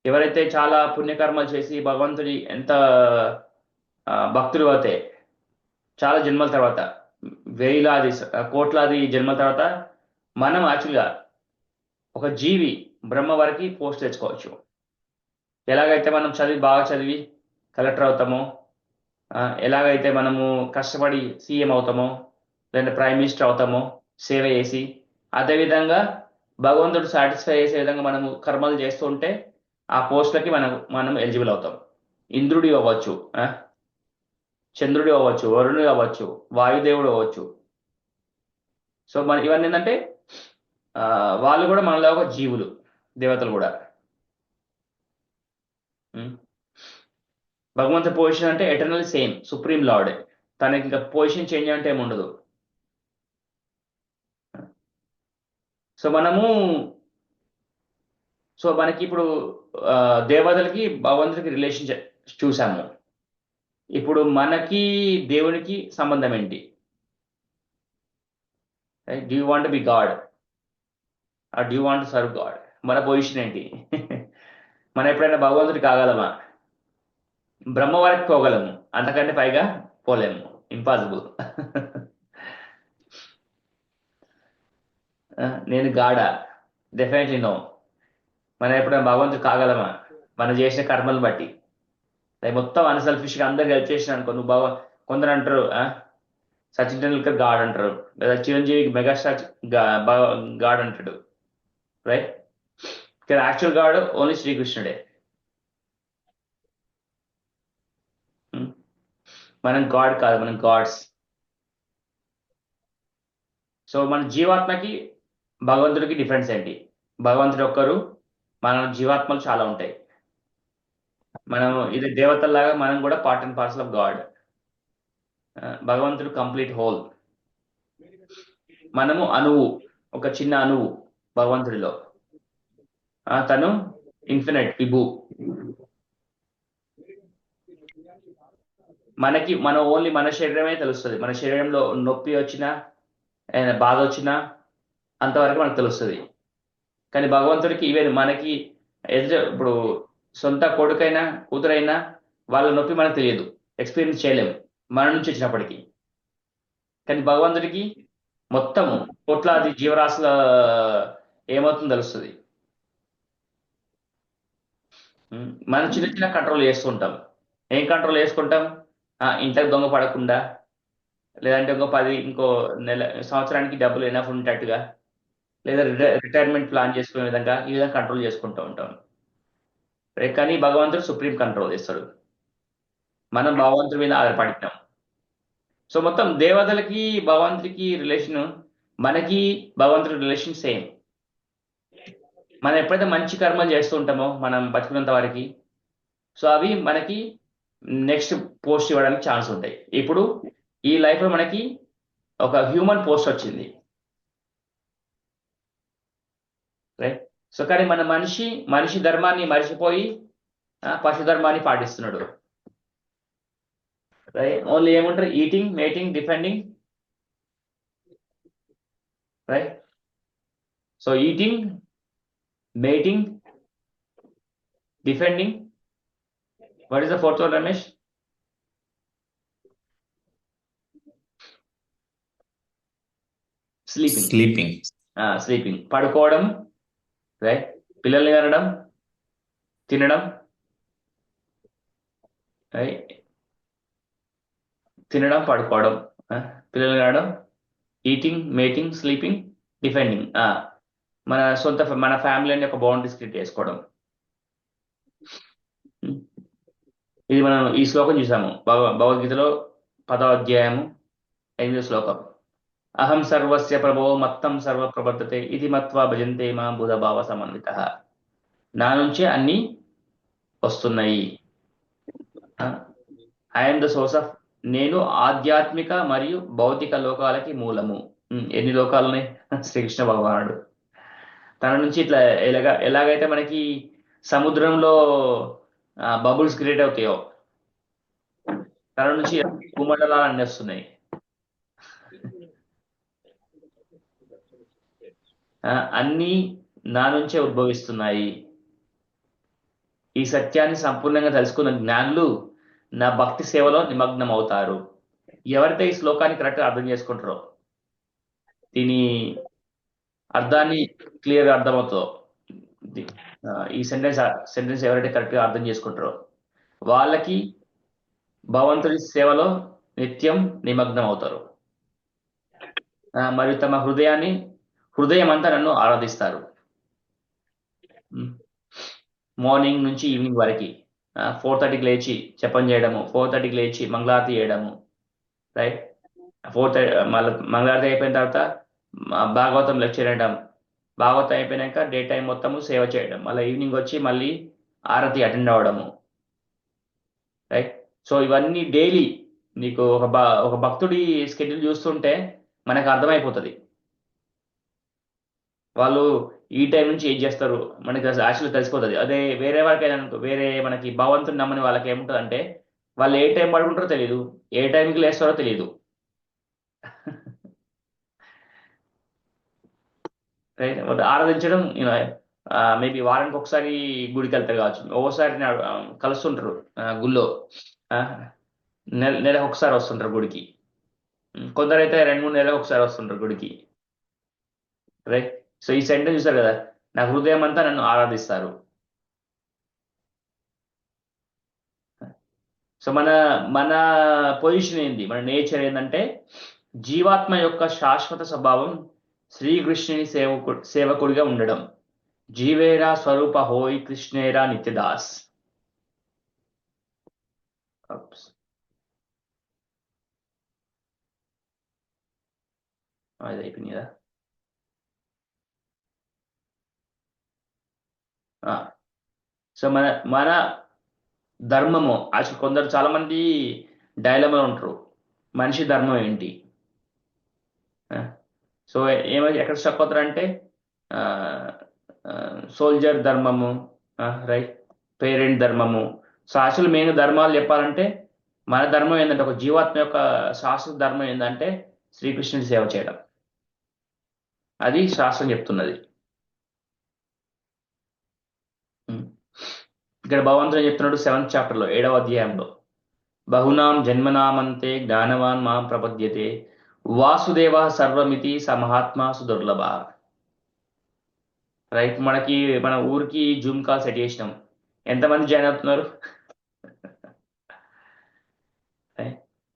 ఎవరైతే చాలా పుణ్యకర్మలు చేసి భగవంతుడి ఎంత భక్తులు అవుతే చాలా జన్మల తర్వాత, వేలాది కోట్లాది జన్మల తర్వాత మనం యాక్చువల్గా ఒక జీవి బ్రహ్మ వరకు పోస్ట్ తెచ్చుకోవచ్చు. ఎలాగైతే మనం బాగా చదివి కలెక్టర్ అవుతామో, ఎలాగైతే మనము కష్టపడి సీఎం అవుతామో, లేదా ప్రైమ్ మినిస్టర్ అవుతామో సేవ చేసి, అదేవిధంగా భగవంతుడు సాటిస్ఫై చేసే విధంగా మనము కర్మలు చేస్తూ ఉంటే ఆ పోస్టులకి మనం ఎలిజిబుల్ అవుతాం. ఇంద్రుడి అవ్వచ్చు, చంద్రుడి అవ్వచ్చు, వరుణుడు అవ్వచ్చు, వాయుదేవుడు అవ్వచ్చు. సో ఇవన్నీ ఏంటంటే వాళ్ళు కూడా మనలో ఒక జీవులు, దేవతలు కూడా. భగవంతుడి పొజిషన్ అంటే ఎటర్నల్ సేమ్, సుప్రీం లార్డ్. తనకి ఇంకా పొజిషన్ చేంజ్ అంటే ఏమి ఉండదు. సో మనకి ఇప్పుడు దేవతలకి భగవంతుడికి రిలేషన్ చూసాము. ఇప్పుడు మనకి దేవునికి సంబంధం ఏంటి? Do you want be God or do you want serve God? మన పొజిషన్ ఏంటి? మనం ఎప్పుడైనా భగవంతుడి కాగలమా? బ్రహ్మ వరకు పోగలము, అంతకంటే పైగా పోలేము, ఇంపాసిబుల్. నేను గాడా? Definitely no. మనం ఎప్పుడైనా భగవంతుడు కాగలమా? మనం చేసిన కర్మలు బట్టి. మొత్తం అన్సెల్ఫిష్గా అందరు హెల్ప్ చేసిన అనుకో, నువ్వు కొందరు అంటారు సచిన్ టెండూల్కర్ గాడ్ అంటారు, లేదా చిరంజీవి మెగాస్టార్ గాడ్ అంటాడు, రైట్. కానీ యాక్చువల్ గాడ్ ఓన్లీ శ్రీకృష్ణుడే. మనం గాడ్ కాదు, మనం గాడ్స్. సో మన జీవాత్మకి భగవంతుడికి డిఫరెన్స్ ఏంటి? భగవంతుడు ఒక్కరు, మన జీవాత్మలు చాలా ఉంటాయి. మనం ఇది దేవతల్లాగా మనం కూడా part and parcel of God. భగవంతుడు కంప్లీట్ హోల్. మనము అణువు, ఒక చిన్న అణువు భగవంతుడిలో. తను ఇన్ఫినిట్ విభు. మన ఓన్లీ మన శరీరమే తెలుస్తుంది. మన శరీరంలో నొప్పి వచ్చినా, బాధ వచ్చినా అంతవరకు మనకు తెలుస్తుంది. కానీ భగవంతుడికి ఈవెన్ మనకి ఇప్పుడు సొంత కొడుకైనా కూతురైనా వాళ్ళ నొప్పి మనకు తెలియదు, ఎక్స్పీరియన్స్ చేయలేము మన నుంచి వచ్చినప్పటికీ. కానీ భగవంతుడికి మొత్తం కోట్లాది జీవరాశుల ఏమవుతుందో తెలుస్తుంది. మనం చిన్న చిన్న కంట్రోల్ చేస్తుంటాం. ఏం కంట్రోల్ చేసుకుంటాం? ఇంట్లోకి దొంగ పడకుండా, లేదంటే ఇంకో సంవత్సరానికి డబ్బులు ఎనఫ్ ఉండేటట్టుగా, లేదా రిటైర్మెంట్ ప్లాన్ చేసుకునే విధంగా ఈ విధంగా కంట్రోల్ చేసుకుంటూ ఉంటాం. కానీ భగవంతుడు సుప్రీం కంట్రోల్ చేస్తాడు. మనం భగవంతుడి మీద ఆధారపడినాం. సో మొత్తం దేవతలకి భగవంతుడికి రిలేషన్, మనకి భగవంతుడి రిలేషన్ సేమ్. మనం ఎప్పుడైతే మంచి కర్మలు చేస్తూ ఉంటామో మనం బతికినంత వరకు, సో అవి మనకి నెక్స్ట్ పోస్ట్ ఇవ్వడానికి ఛాన్స్ ఉంటాయి. ఇప్పుడు ఈ లైఫ్లో మనకి ఒక హ్యూమన్ పోస్ట్ వచ్చింది, రైట్? సో కానీ మన మనిషి ధర్మాన్ని మర్చిపోయి పశు ధర్మాన్ని పాటిస్తున్నాడు, రైట్? ఓన్లీ ఏముంటారు? Eating, mating, defending, right? So eating, mating, defending. What is the fourth one, Ramesh? Sleeping. Sleeping, పడుకోవడం, రైట్? పిల్లల్ని కనడం, తినడం, రైట్? తినడం, పడుకోవడం, పిల్లల్ని కనడం, ఈటింగ్, మేటింగ్, స్లీపింగ్, డిఫెండింగ్. మన ఫ్యామిలీ అని ఒక బౌండరీస్ క్రియేట్ చేసుకోవడం. ఇది మనం ఈ శ్లోకం చూసాము భగవద్గీతలో 10వ అధ్యాయము 8వ శ్లోకం. అహం సర్వస్య ప్రభో మత్తం సర్వ ప్రవర్తతే ఇది మత్వా భజంతే మా బుధభావ సమన్విత. నా నుంచే అన్ని వస్తున్నాయి. ఐఎమ్ ద సోర్స్ ఆఫ్, నేను ఆధ్యాత్మిక మరియు భౌతిక లోకాలకి మూలము. ఎన్ని లోకాలని శ్రీకృష్ణ భగవానుడు తన నుంచి ఇట్లా ఎలాగైతే మనకి సముద్రంలో బబుల్స్ క్రియేట్ అవుతాయో, తన నుంచి భూమండలాలు అన్ని వస్తున్నాయి. అన్నీ నా నుంచే ఉద్భవిస్తున్నాయి. ఈ సత్యాన్ని సంపూర్ణంగా తెలుసుకున్న జ్ఞానులు నా భక్తి సేవలో నిమగ్నం అవుతారు. ఎవరైతే ఈ శ్లోకాన్ని కరెక్ట్గా అర్థం చేసుకుంటారో, దీని అర్థాన్ని క్లియర్గా అర్థమవుతుందో, ఈ సెంటెన్స్ ఎవరైతే కరెక్ట్గా అర్థం చేసుకుంటారో వాళ్ళకి భగవంతుడి సేవలో నిత్యం నిమగ్నం అవుతారు. మరియు తమ హృదయం అంతా నన్ను ఆరాధిస్తారు. మార్నింగ్ నుంచి ఈవినింగ్ వరకు 4:30కి లేచి జపం చేయడము, 4:30కి లేచి మంగళారతి చేయడము, రైట్? 4:30 మళ్ళీ మంగళారతి అయిపోయిన తర్వాత భాగవతం లెక్చర్ చేయడం, భాగవతం అయిపోయినాక డే టైం మొత్తము సేవ చేయడం, మళ్ళీ ఈవినింగ్ వచ్చి మళ్ళీ ఆరతి అటెండ్ అవ్వడము, రైట్? సో ఇవన్నీ డైలీ నీకు ఒక భక్తుడి స్కెడ్యూల్ చూస్తుంటే మనకు అర్థమైపోతుంది వాళ్ళు ఈ టైం నుంచి ఏం చేస్తారు, మనకి యాక్చువల్గా తెలిసిపోతుంది. అదే వేరే వాళ్ళకైనా వేరే మనకి భగవంతుని నమ్మని వాళ్ళకి ఏముంటుంది అంటే, వాళ్ళు ఏ టైం పడుకుంటారో తెలియదు, ఏ టైంకి లేస్తారో తెలియదు. రైట్? ఆరాధించడం మేబీ వారానికి ఒకసారి గుడికి వెళ్తారు కావచ్చు, ఒక్కోసారి కలుస్తుంటారు గుళ్ళో, నెలకు ఒకసారి వస్తుంటారు గుడికి, కొందరైతే 2-3 నెలలకు ఒకసారి వస్తుంటారు గుడికి, రైట్? సో ఈ సెంటెన్స్ చూసారు కదా, నా హృదయం అంతా నన్ను ఆరాధిస్తారు. సో మన పొజిషన్ ఏంది, మన నేచర్ ఏంటంటే, జీవాత్మ యొక్క శాశ్వత స్వభావం శ్రీకృష్ణుని సేవకుడిగా ఉండడం. జీవేరా స్వరూప హోయ్ కృష్ణేరా నిత్యదాస్. అది అయిపోయింది కదా. సో మన ధర్మము అసలు కొందరు చాలా మంది డైలమాలో ఉంటారు, మనిషి ధర్మం ఏంటి? సో ఎక్కడ స్టక్ అవుతారంటే, సోల్జర్ ధర్మము, రైట్? పేరెంట్ ధర్మము. సో అసలు మెయిన్ ధర్మాలు చెప్పాలంటే, మన ధర్మం ఏంటంటే, ఒక జీవాత్మ యొక్క శాశ్వత ధర్మం ఏంటంటే శ్రీకృష్ణుడి సేవ చేయడం. అది శాస్త్రం చెప్తున్నది. ఇక్కడ భగవంతుడు చెప్తున్నాడు 7th చాప్టర్లో 7వ అధ్యాయంలో, బహునాం జన్మనామంతే జ్ఞానవాన్ మాం ప్రపద్యతే వాసుదేవ సర్వమితి స మహాత్మా సుదుర్లభ. రైట్? మన ఊరికి జూమ్ కాల్ సెట్ చేసినాం, ఎంతమంది జాయిన్ అవుతున్నారు?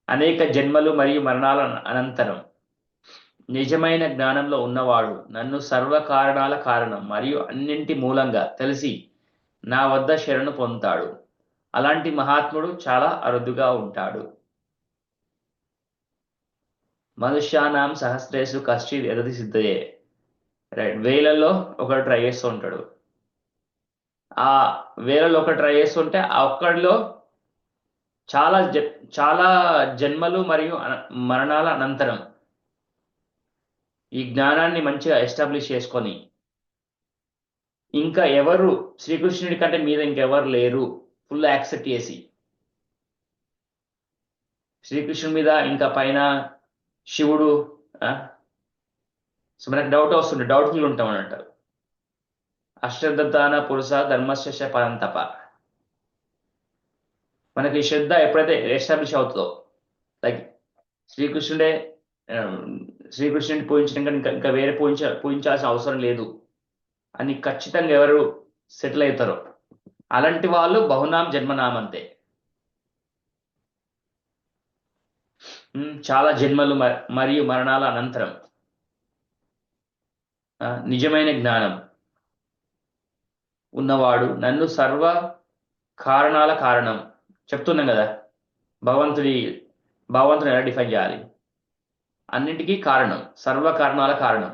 అనేక జన్మలు మరియు మరణాల అనంతరం నిజమైన జ్ఞానంలో ఉన్నవాడు నన్ను సర్వ కారణాల కారణం మరియు అన్నింటి మూలంగా తెలిసి నా వద్ద శరణు పొందుతాడు. అలాంటి మహాత్ముడు చాలా అరుదుగా ఉంటాడు. మనుష్యానాం సహస్రేషు కశ్చిద్ యదతి సిద్ధయే. రైట్, వేలలో ఒకడు ట్రై చేస్తూ ఉంటాడు. ఆ వేలలో ఒకటి ట్రై చేస్తుంటే ఆ ఒక్కడిలో చాలా జన్మలు మరియు మరణాల అనంతరం ఈ జ్ఞానాన్ని మంచిగా ఎస్టాబ్లిష్ చేసుకొని ఇంకా ఎవరు శ్రీకృష్ణుడి కంటే మీద ఇంకెవరు లేరు ఫుల్ యాక్సెప్ట్ చేసి, శ్రీకృష్ణుడి మీద ఇంకా పైన శివుడు, సో మనకు డౌట్ వస్తుండే, డౌట్ఫుల్ ఉంటాం అన్నట్టు. అశ్రద్ధాన పురుష ధర్మశ పరంతప. మనకి శ్రద్ధ ఎప్పుడైతే ఎస్టాబ్లిష్ అవుతుందో, లైక్ శ్రీకృష్ణుడే శ్రీకృష్ణుడిని పూజించడం కానీ ఇంకా వేరే పూజించాల్సిన అవసరం లేదు అని ఖచ్చితంగా ఎవరు సెటిల్ అవుతారో అలాంటి వాళ్ళు బహునాం జన్మనామంతే. చాలా జన్మలు మరియు మరణాల అనంతరం నిజమైన జ్ఞానం ఉన్నవాడు నన్ను సర్వ కారణాల కారణం చెప్తున్నాం కదా. భగవంతుని ఎలా డిఫైన్ చేయాలి? అన్నింటికీ కారణం, సర్వ కారణాల కారణం.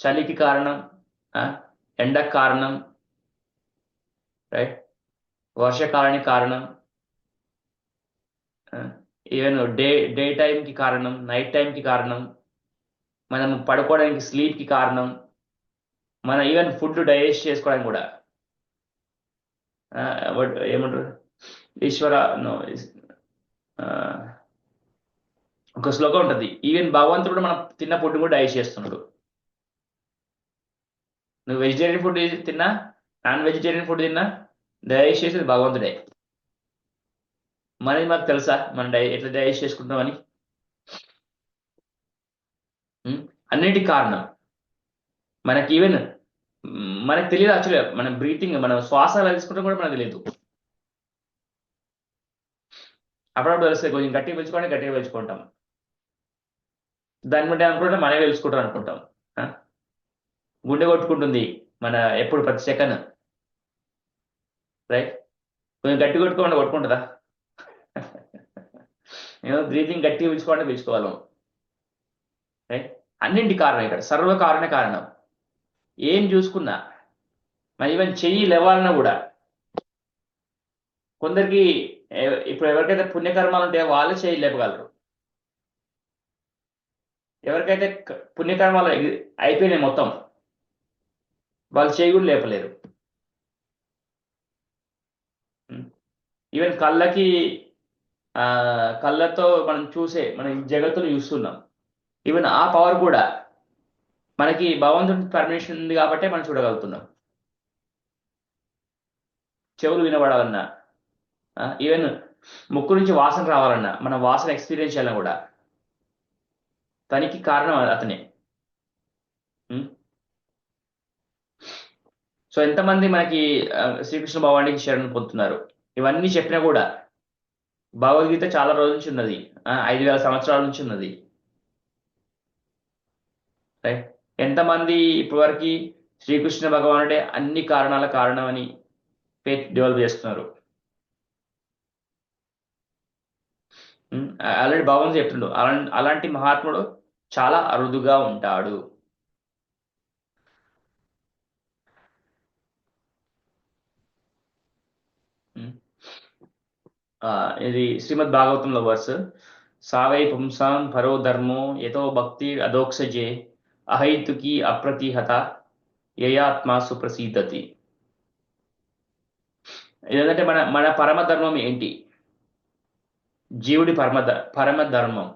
చలికి కారణం, ఎండకు కారణం, రైట్, వర్షకాలానికి కారణం, ఈవెన్ డే టైంకి కారణం, నైట్ టైంకి కారణం, మనం పడుకోవడానికి స్లీప్కి కారణం, మన ఈవెన్ ఫుడ్ డైజెస్ట్ చేసుకోవడానికి కూడా ఏమంటారు ఈశ్వర ఒక శ్లోకం ఉంటుంది, ఈవెన్ భగవంతుడు కూడా మనం తిన్న ఫుడ్ కూడా డైజెస్ట్ చేస్తున్నాడు. నువ్వు వెజిటేరియన్ ఫుడ్ తిన్నా, నాన్ వెజిటేరియన్ ఫుడ్ తిన్నా డైజెస్ట్ చేసేది భగవంతుడే. మనది మాకు తెలుసా మనం ఎట్లా డైజెస్ట్ చేసుకుంటామని? అన్నిటికి కారణం మనకి ఈవెన్ మనకు తెలియదు. యాక్చువల్గా మనం బ్రీతింగ్, మనం శ్వాస ఎలా తీసుకుంటాం కూడా మనకు తెలియదు. అప్పుడప్పుడు తెలుస్తుంది, కొంచెం గట్టిగా పిలుచుకుంటాం. దాన్ని బట్టి అనుకుంటే మనమే తెలుసుకుంటాం అనుకుంటాం. గుండె కొట్టుకుంటుంది మన ఎప్పుడు ప్రతి సెకండ్, రైట్. కొంచెం గట్టి కొట్టుకుంటుందా? బ్రీతింగ్ గట్టిగా పిలుచుకోవాలి. రైట్, అన్నింటి కారణం ఇక్కడ సర్వకారణ కారణం. ఏం చూసుకున్నా, మరి ఈవెన్ చెయ్యి లేవాలన్నా కూడా కొందరికి ఇప్పుడు ఎవరికైతే పుణ్యకర్మాలు ఉంటాయో వాళ్ళు చెయ్యి లేపగలరు. ఎవరికైతే పుణ్యకర్మాలు అయిపోయినాయి మొత్తం, వాళ్ళు చేయి కూడా లేపలేరు. ఈవెన్ కళ్ళతో మనం జగత్తును చూస్తున్నాం. ఈవెన్ ఆ పవర్ కూడా మనకి భగవంతుడి పర్మిషన్ ఉంది కాబట్టి మనం చూడగలుగుతున్నాం. చెవులు వినబడాలన్నా, ఈవెన్ ముక్కు నుంచి వాసన రావాలన్నా, మన వాసన ఎక్స్పీరియన్స్ చేయాలన్నా కూడా దానికి కారణం అతనే. సో ఎంతమంది మనకి శ్రీకృష్ణ భగవానికి శరణు పొందుతున్నారు? ఇవన్నీ చెప్పినా కూడా భగవద్గీత చాలా రోజుల నుంచి ఉన్నది, 5,000 సంవత్సరాల నుంచి ఉన్నది, రైట్. ఎంతమంది ఇప్పటివరకు శ్రీకృష్ణ భగవానుడే అన్ని కారణాల కారణం అని ఫేత్ డెవలప్ చేస్తున్నారు? ఆల్రెడీ భగవంతుడు చెప్తుండు, అలాంటి మహాత్ముడు చాలా అరుదుగా ఉంటాడు. ఇది శ్రీమద్ భాగవతంలో వర్స్, సావై పుంసాం పరో ధర్మో యతో భక్తి అధోక్షజే అహైతుకి అప్రతిహత యయాత్మా సుప్రసీదతి. ఏంటంటే మన పరమధర్మం ఏంటి? జీవుడి పరమధర్మం,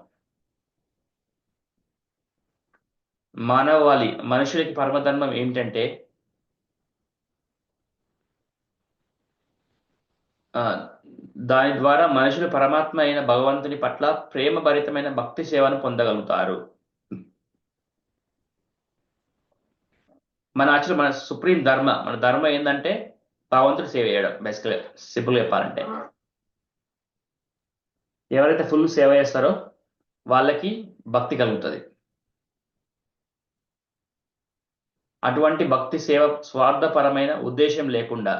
మనుషులకి పరమధర్మం ఏమిటంటే దాని ద్వారా మనుషులు పరమాత్మ అయిన భగవంతుని పట్ల ప్రేమభరితమైన భక్తి సేవను పొందగలుగుతారు. మన సుప్రీం ధర్మ, మన ధర్మం ఏంటంటే భగవంతుడు సేవ చేయడం బేసికల్గా సింపుల్గా చెప్పాలంటే. ఎవరైతే ఫుల్ సేవ చేస్తారో వాళ్ళకి భక్తి కలుగుతుంది. అటువంటి భక్తి సేవ స్వార్థపరమైన ఉద్దేశం లేకుండా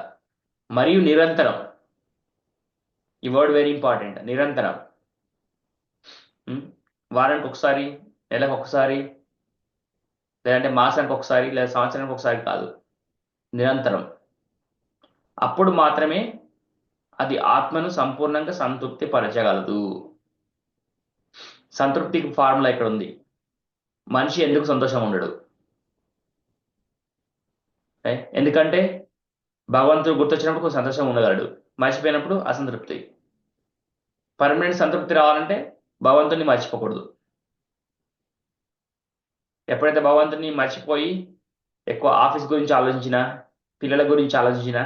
మరియు నిరంతరం, ఈ వర్డ్ వెరీ ఇంపార్టెంట్, నిరంతరం. వారానికి ఒకసారి, నెలకు ఒకసారి, లేదంటే మాసానికి ఒకసారి, లేదా సంవత్సరానికి ఒకసారి కాదు, నిరంతరం. అప్పుడు మాత్రమే అది ఆత్మను సంపూర్ణంగా సంతృప్తి పరచగలదు. సంతృప్తికి ఫార్ములా ఇక్కడ ఉంది. మనిషి ఎందుకు సంతోషం ఉండడు? ఎందుకంటే భగవంతుడు గుర్తొచ్చినప్పుడు కొంచెం సంతోషం ఉండగలడు, మర్చిపోయినప్పుడు అసంతృప్తి. పర్మనెంట్ సంతృప్తి రావాలంటే భగవంతుడిని మర్చిపోకూడదు. ఎప్పుడైతే భగవంతుడిని మర్చిపోయి ఎక్కువ ఆఫీస్ గురించి ఆలోచించినా, పిల్లల గురించి ఆలోచించినా,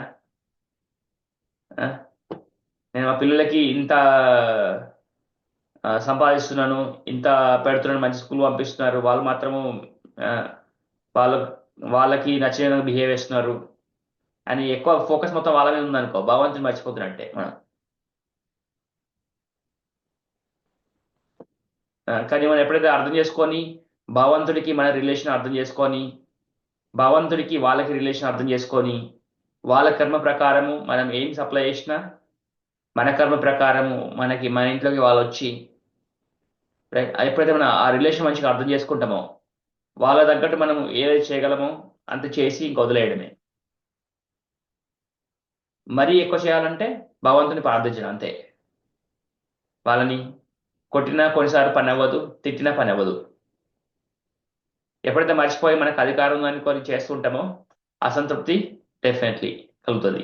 నేను మా పిల్లలకి ఇంత సంపాదిస్తున్నాను, ఇంత పెడుతున్నాను, మంచి స్కూల్ పంపిస్తున్నారు, వాళ్ళు మాత్రము వాళ్ళకి నచ్చిన బిహేవ్ చేస్తున్నారు అని ఎక్కువ ఫోకస్ మొత్తం వాళ్ళ మీద ఉందనుకో, భగవంతుని మర్చిపోతున్నట్టే మనం. కానీ మనం ఎప్పుడైతే అర్థం చేసుకొని, భగవంతుడికి మన రిలేషన్ అర్థం చేసుకొని, భగవంతుడికి వాళ్ళకి రిలేషన్ అర్థం చేసుకొని, వాళ్ళ కర్మ ప్రకారము మనం ఏం సప్లై చేసినా, మన కర్మ ప్రకారము మన ఇంట్లోకి వాళ్ళు వచ్చి, రైట్, ఎప్పుడైతే మనం ఆ రిలేషన్ మంచిగా అర్థం చేసుకుంటామో, వాళ్ళ తగ్గట్టు మనం ఏదైతే చేయగలమో అంత చేసి ఇంక వదిలేయడమే. మరీ ఎక్కువ చేయాలంటే భగవంతుని ప్రార్థించడం అంతే. వాళ్ళని కొట్టినా కొన్నిసార్లు పని అవ్వదు, తిట్టినా పని అవ్వదు. ఎప్పుడైతే మర్చిపోయి మనకు అధికారం ఉందని కొన్ని చేస్తుంటామో అసంతృప్తి డెఫినెట్లీ కలుగుతుంది.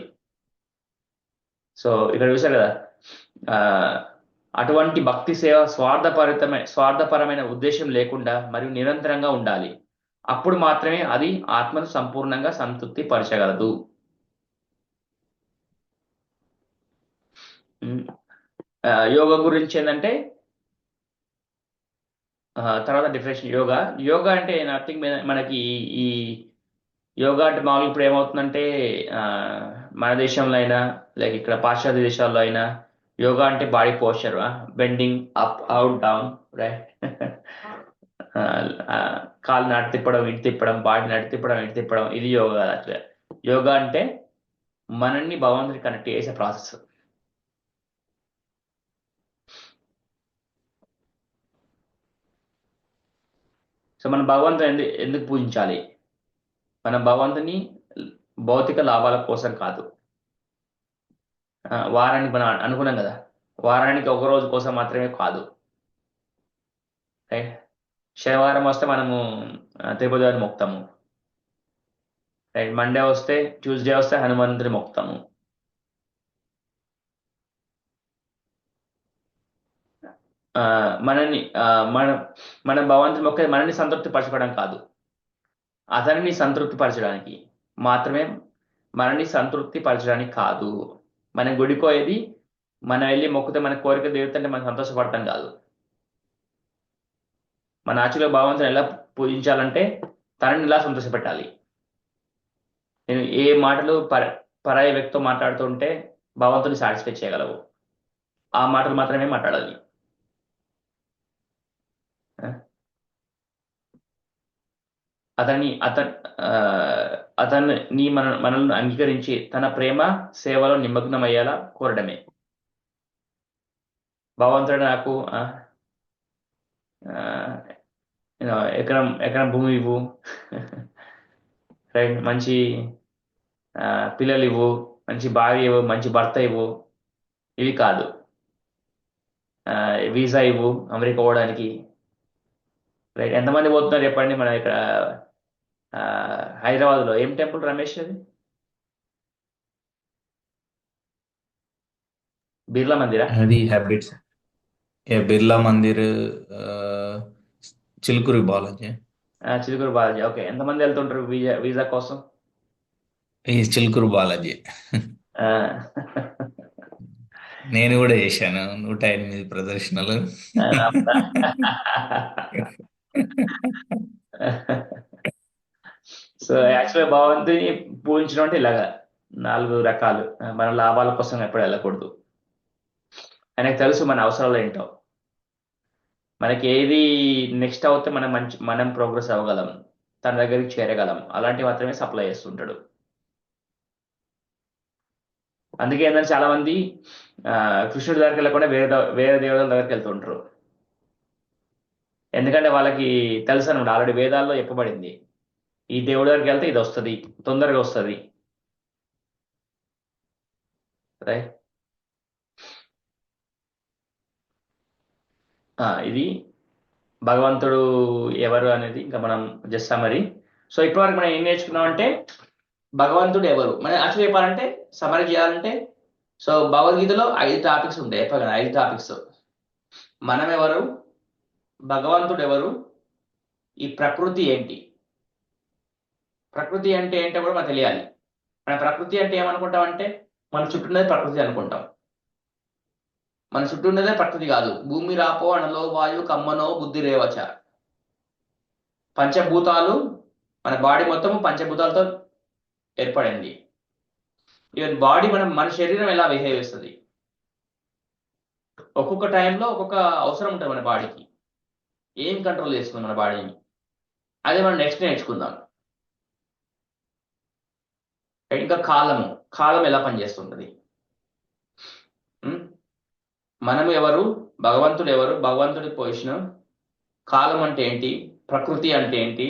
సో ఇక్కడ చూసారు కదా, అటువంటి భక్తి సేవ స్వార్థపరమైన ఉద్దేశం లేకుండా మరియు నిరంతరంగా ఉండాలి. అప్పుడు మాత్రమే అది ఆత్మను సంపూర్ణంగా సంతృప్తి పరచగలదు. యోగా గురించి ఏంటంటే, తర్వాత డిఫరెన్షన్. యోగా అంటే నథింగ్, మనకి ఈ యోగా అంటే మామూలు ఇప్పుడు ఏమవుతుందంటే, మన దేశంలో అయినా లైక్ ఇక్కడ పాశ్చాత్య దేశాల్లో అయినా యోగా అంటే body posture, bending up, out, down, right. కాలు నడు తిప్పడం, ఇటు తిప్పడం, బాడీ నడు తిప్పడం, ఇటు తిప్పడం, ఇది యోగా. అట్లా యోగా అంటే మనల్ని భగవంతుడికి కనెక్ట్ చేసే ప్రాసెస్. సో మనం భగవంతుని ఎందుకు పూజించాలి? మనం భగవంతుని భౌతిక లాభాల కోసం కాదు. వారానికి మనం అనుకున్నాం కదా, వారానికి ఒక రోజు కోసం మాత్రమే కాదు. రైట్, శనివారం వస్తే మనము తిరుపతి వారిని మొక్తాము, రైట్. మండే వస్తే, ట్యూస్డే వస్తే హనుమంతుని మొక్తాము. మనల్ని మన భగవంతుని మొక్కేది మనల్ని సంతృప్తి పరచుకోవడం కాదు, అతనిని సంతృప్తి పరచడానికి మాత్రమే. మనల్ని సంతృప్తి పరచడానికి కాదు. మనం గుడికోయేది, మనం వెళ్ళి మొక్కితే మన కోరిక తీరుతుంటే మనం సంతోషపడతాం కాదు. మన యాక్చువల్గా భగవంతుని ఎలా పూజించాలంటే తనని ఇలా సంతోషపెట్టాలి. నేను ఏ మాటలు పరాయి వ్యక్తితో మాట్లాడుతుంటే భగవంతుని సాటిస్ఫై చేయగలవు, ఆ మాటలు మాత్రమే మాట్లాడాలి. అతన్ని మనల్ని అంగీకరించి తన ప్రేమ సేవలో నిమగ్నమయ్యేలా కోరడమే. భగవంతుడు నాకు ఎకరం భూమి ఇవ్వు, రైట్, మంచి పిల్లలు ఇవ్వు, మంచి భార్య ఇవ్వు, మంచి భర్త ఇవ్వు, ఇవి కాదు. వీసా ఇవ్వు అమెరికా పోవడానికి, రైట్. ఎంతమంది పోతున్నారు చెప్పండి? మన ఇక్కడ హైదరాబాద్లో ఏం టెంపుల్ రమేష్ అది? బిర్లా మందిరా? అది హ్యాబిట్స్. బిర్లా మందిర్, చిలుకూరి బాలాజీ. చిలుకూరు బాలాజీ. ఓకే, ఎంతమంది వెళ్తుంటారు వీసా కోసం? ఈ చిలుకూరు బాలాజీ నేను కూడా చేశాను 108 ప్రదర్శనలు. సో యాక్చువల్గా భగవంతుని పూజించడం అంటే ఇలాగా, 4 రకాలు. మన లాభాల కోసం ఎప్పుడు వెళ్ళకూడదు. ఆయనకు తెలుసు మన అవసరాలు ఏంటో. మనకి ఏది నెక్స్ట్ అవుతే మనం ప్రోగ్రెస్ అవ్వగలం, తన దగ్గరికి చేరగలం, అలాంటివి మాత్రమే సప్లై చేస్తుంటాడు. అందుకే ఏంటంటే చాలా మంది కృష్ణుడి దగ్గరికి వెళ్ళకుండా వేరే దేవతల దగ్గరికి వెళ్తుంటారు. ఎందుకంటే వాళ్ళకి తెలుసు అనమాట, ఆల్రెడీ వేదాల్లో చెప్పబడింది, ఈ దేవుడి దగ్గరికి వెళ్తే ఇది వస్తుంది, తొందరగా వస్తుంది. రైట్. ఇది భగవంతుడు ఎవరు అనేది ఇంకా మనం జస్ట్ సమరీ. సో ఇప్పటివరకు మనం ఏం నేర్చుకున్నాం అంటే భగవంతుడు ఎవరు. మనం యాక్చువల్ చెప్పాలంటే సమరీ చేయాలంటే, సో భగవద్గీతలో 5 టాపిక్స్ ఉంటాయి. చెప్పగలను 5 టాపిక్స్. మనం ఎవరు, భగవంతుడు ఎవరు, ఈ ప్రకృతి ఏంటి. ప్రకృతి అంటే ఏంటో కూడా మనకు తెలియాలి. మన ప్రకృతి అంటే ఏమనుకుంటాం అంటే మన చుట్టూ ఉన్నది ప్రకృతి అనుకుంటాం. మన చుట్టూ ఉన్నదే ప్రకృతి కాదు. భూమి రాపో అనలో వాయు కమ్మనో బుద్ధి రేవచ. పంచభూతాలు, మన బాడీ మొత్తం పంచభూతాలతో ఏర్పడింది. ఈవెన్ బాడీ మన శరీరం ఎలా బిహేవ్ చేస్తుంది, ఒక్కొక్క టైంలో ఒక్కొక్క అవసరం ఉంటుంది మన బాడీకి. ఏం కంట్రోల్ చేస్తుంది మన బాడీని, అదే మనం నెక్స్ట్ నేర్చుకుందాం. ఇంకా కాలం ఎలా పనిచేస్తుంటుంది. మనం ఎవరు, భగవంతుడు ఎవరు, భగవంతుడి పొజిషన్, కాలం అంటే ఏంటి, ప్రకృతి అంటే ఏంటి,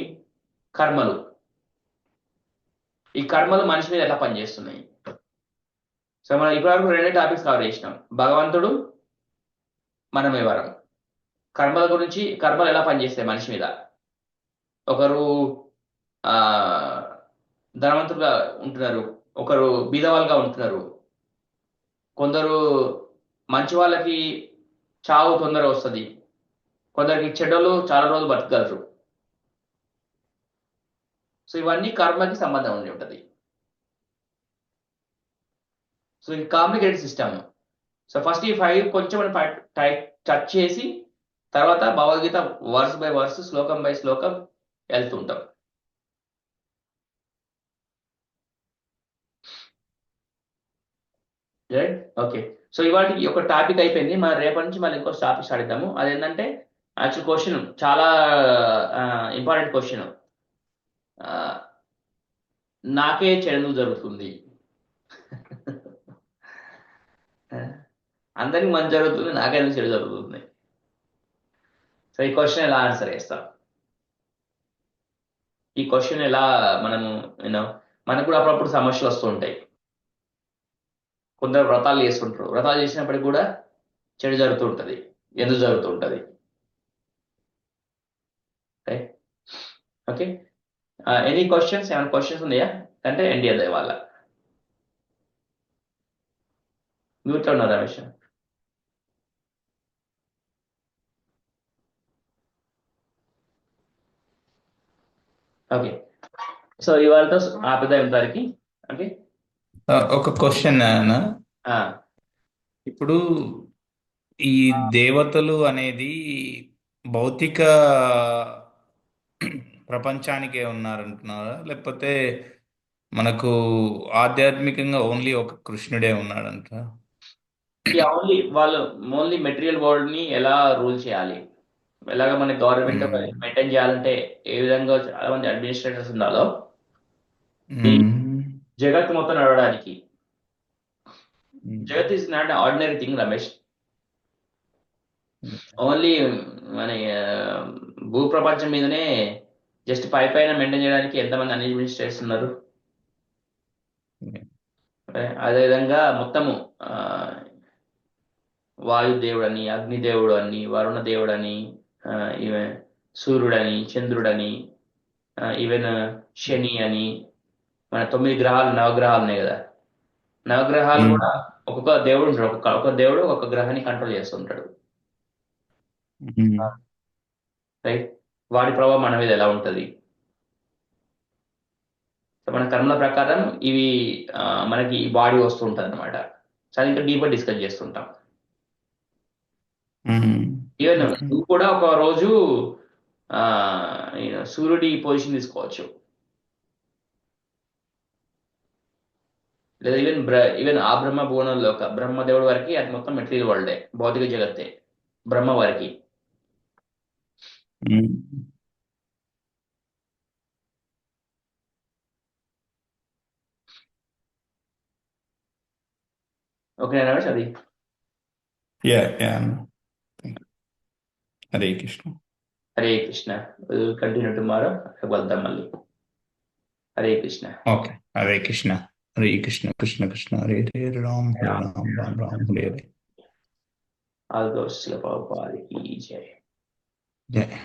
కర్మలు. ఈ కర్మలు మనిషి మీద ఎలా పనిచేస్తున్నాయి. సో మనం ఇప్పటివరకు 2 టాపిక్స్ కవర్ చేసినాం. భగవంతుడు, మనం ఎవరం, కర్మల గురించి, కర్మలు ఎలా పనిచేస్తాయి మనిషి మీద. ఒకరు ధనవంతులుగా ఉంటున్నారు, ఒకరు బీదవాళ్ళుగా ఉంటున్నారు. కొందరు మంచి వాళ్ళకి చావు తొందరగా వస్తుంది, కొందరికి చెడ్డలు చాలా రోజులు బతకగలరు. సో ఇవన్నీ కర్మకి సంబంధం ఉండి ఉంటుంది. సో ఇది కాంప్లికేటెడ్ సిస్టమ్. సో ఫస్ట్ ఈ 5 కొంచెం టచ్ చేసి తర్వాత భగవద్గీత వర్స్ బై వర్స్, శ్లోకం బై శ్లోకం వెళ్తుంటాం. రైట్. ఓకే. సో ఇవాళ ఒక టాపిక్ అయిపోయింది. మనం రేపటి నుంచి మళ్ళీ ఇంకో టాపిక్ స్టార్ట్ చేద్దాము. అదేంటంటే యాక్చువల్ క్వశ్చన్, చాలా ఇంపార్టెంట్ క్వశ్చన్. నాకే చెడు జరుగుతుంది, అందరికి మంచి జరుగుతుంది, నాకే చెడు జరుగుతుంది. సో ఈ క్వశ్చన్ ఎలా ఆన్సర్ చేస్తాం, ఈ క్వశ్చన్ ఎలా మనము మనకు కూడా అప్పుడప్పుడు సమస్యలు వస్తూ ఉంటాయి. కొందరు వ్రతాలు చేసుకుంటారు, వ్రతాలు చేసినప్పటికి కూడా చెడు జరుగుతూ ఉంటుంది. ఎందుకు జరుగుతూ ఉంటుంది. ఓకే. ఎనీ క్వశ్చన్స్, ఏమైనా క్వశ్చన్స్ ఉన్నాయా అంటే ఎండి అదే వాళ్ళ మ్యూట్లో ఉన్నారు రమేష్. ఓకే. సో ఇవాళతో ఆపేద్దాం ఇంతవరకు. ఓకే. ఒక క్వశ్చన్ ఇప్పుడు ఈ దేవతలు అనేది భౌతిక ప్రపంచానికే ఉన్నారంటున్నారా, లేకపోతే మనకు ఆధ్యాత్మికంగా ఓన్లీ ఒక కృష్ణుడే ఉన్నాడంటారా? వాళ్ళు ఓన్లీ మెటీరియల్ వరల్డ్ ని ఎలా రూల్ చేయాలి, ఎలాగ మన గవర్నమెంట్ మెయింటైన్ చేయాలంటే ఏ విధంగా చాలా మంది అడ్మినిస్ట్రేటర్స్ ఉండాలో ఈ జగత్ మొత్తం నడవడానికి. జగత్ is not ordinary thing Ramesh. Only మన భూ ప్రపంచం మీదనే జస్ట్ పైన మెయింటైన్ చేయడానికి ఎంతమంది అడ్మినిస్ట్రేటర్స్ ఉన్నారు. అదేవిధంగా మొత్తము వాయుదేవుడు అని, అగ్నిదేవుడు అని, వరుణ దేవుడు అని, ఈవెన్ సూర్యుడని, చంద్రుడని, ఈవెన్ శని అని, మన 9 గ్రహాలు, నవగ్రహాలు ఉన్నాయి కదా. నవగ్రహాలు కూడా ఒక్కొక్క దేవుడు ఉంటాడు, ఒక్కొక్క దేవుడు ఒక్కొక్క గ్రహాన్ని కంట్రోల్ చేస్తుంటాడు. రైట్. వాడి ప్రభావం మన మీద ఎలా ఉంటుంది. సో మన కర్మల ప్రకారం ఇవి మనకి బాడీ వస్తూ ఉంటుంది అనమాట. చాలా ఇంకా డీపర్ డిస్కస్ చేస్తుంటాం. ఈవెన్ నువ్వు కూడా ఒక రోజు సూర్యుడి పొజిషన్ తీసుకోవచ్చు. లేదా ఈవెన్ ఆ బ్రహ్మ భువనంలో ఒక బ్రహ్మదేవుడి వరకు అది మొత్తం మెటీరియల్ వరల్డే, భౌతిక జగత్తే బ్రహ్మ వారికి. Mm. ఓకే రమేష్ అది. Yeah. Hare Krishna. Hare Krishna. Continue tomorrow, వెళ్దాం మళ్ళీ. Hare Krishna. Okay. Hare Krishna. Hare Krishna. Krishna Krishna. Hare Hare. Ram Hare Ram. Ram Ram Hare Hare. All goes ప్రభుపాదికి జై. Yeah.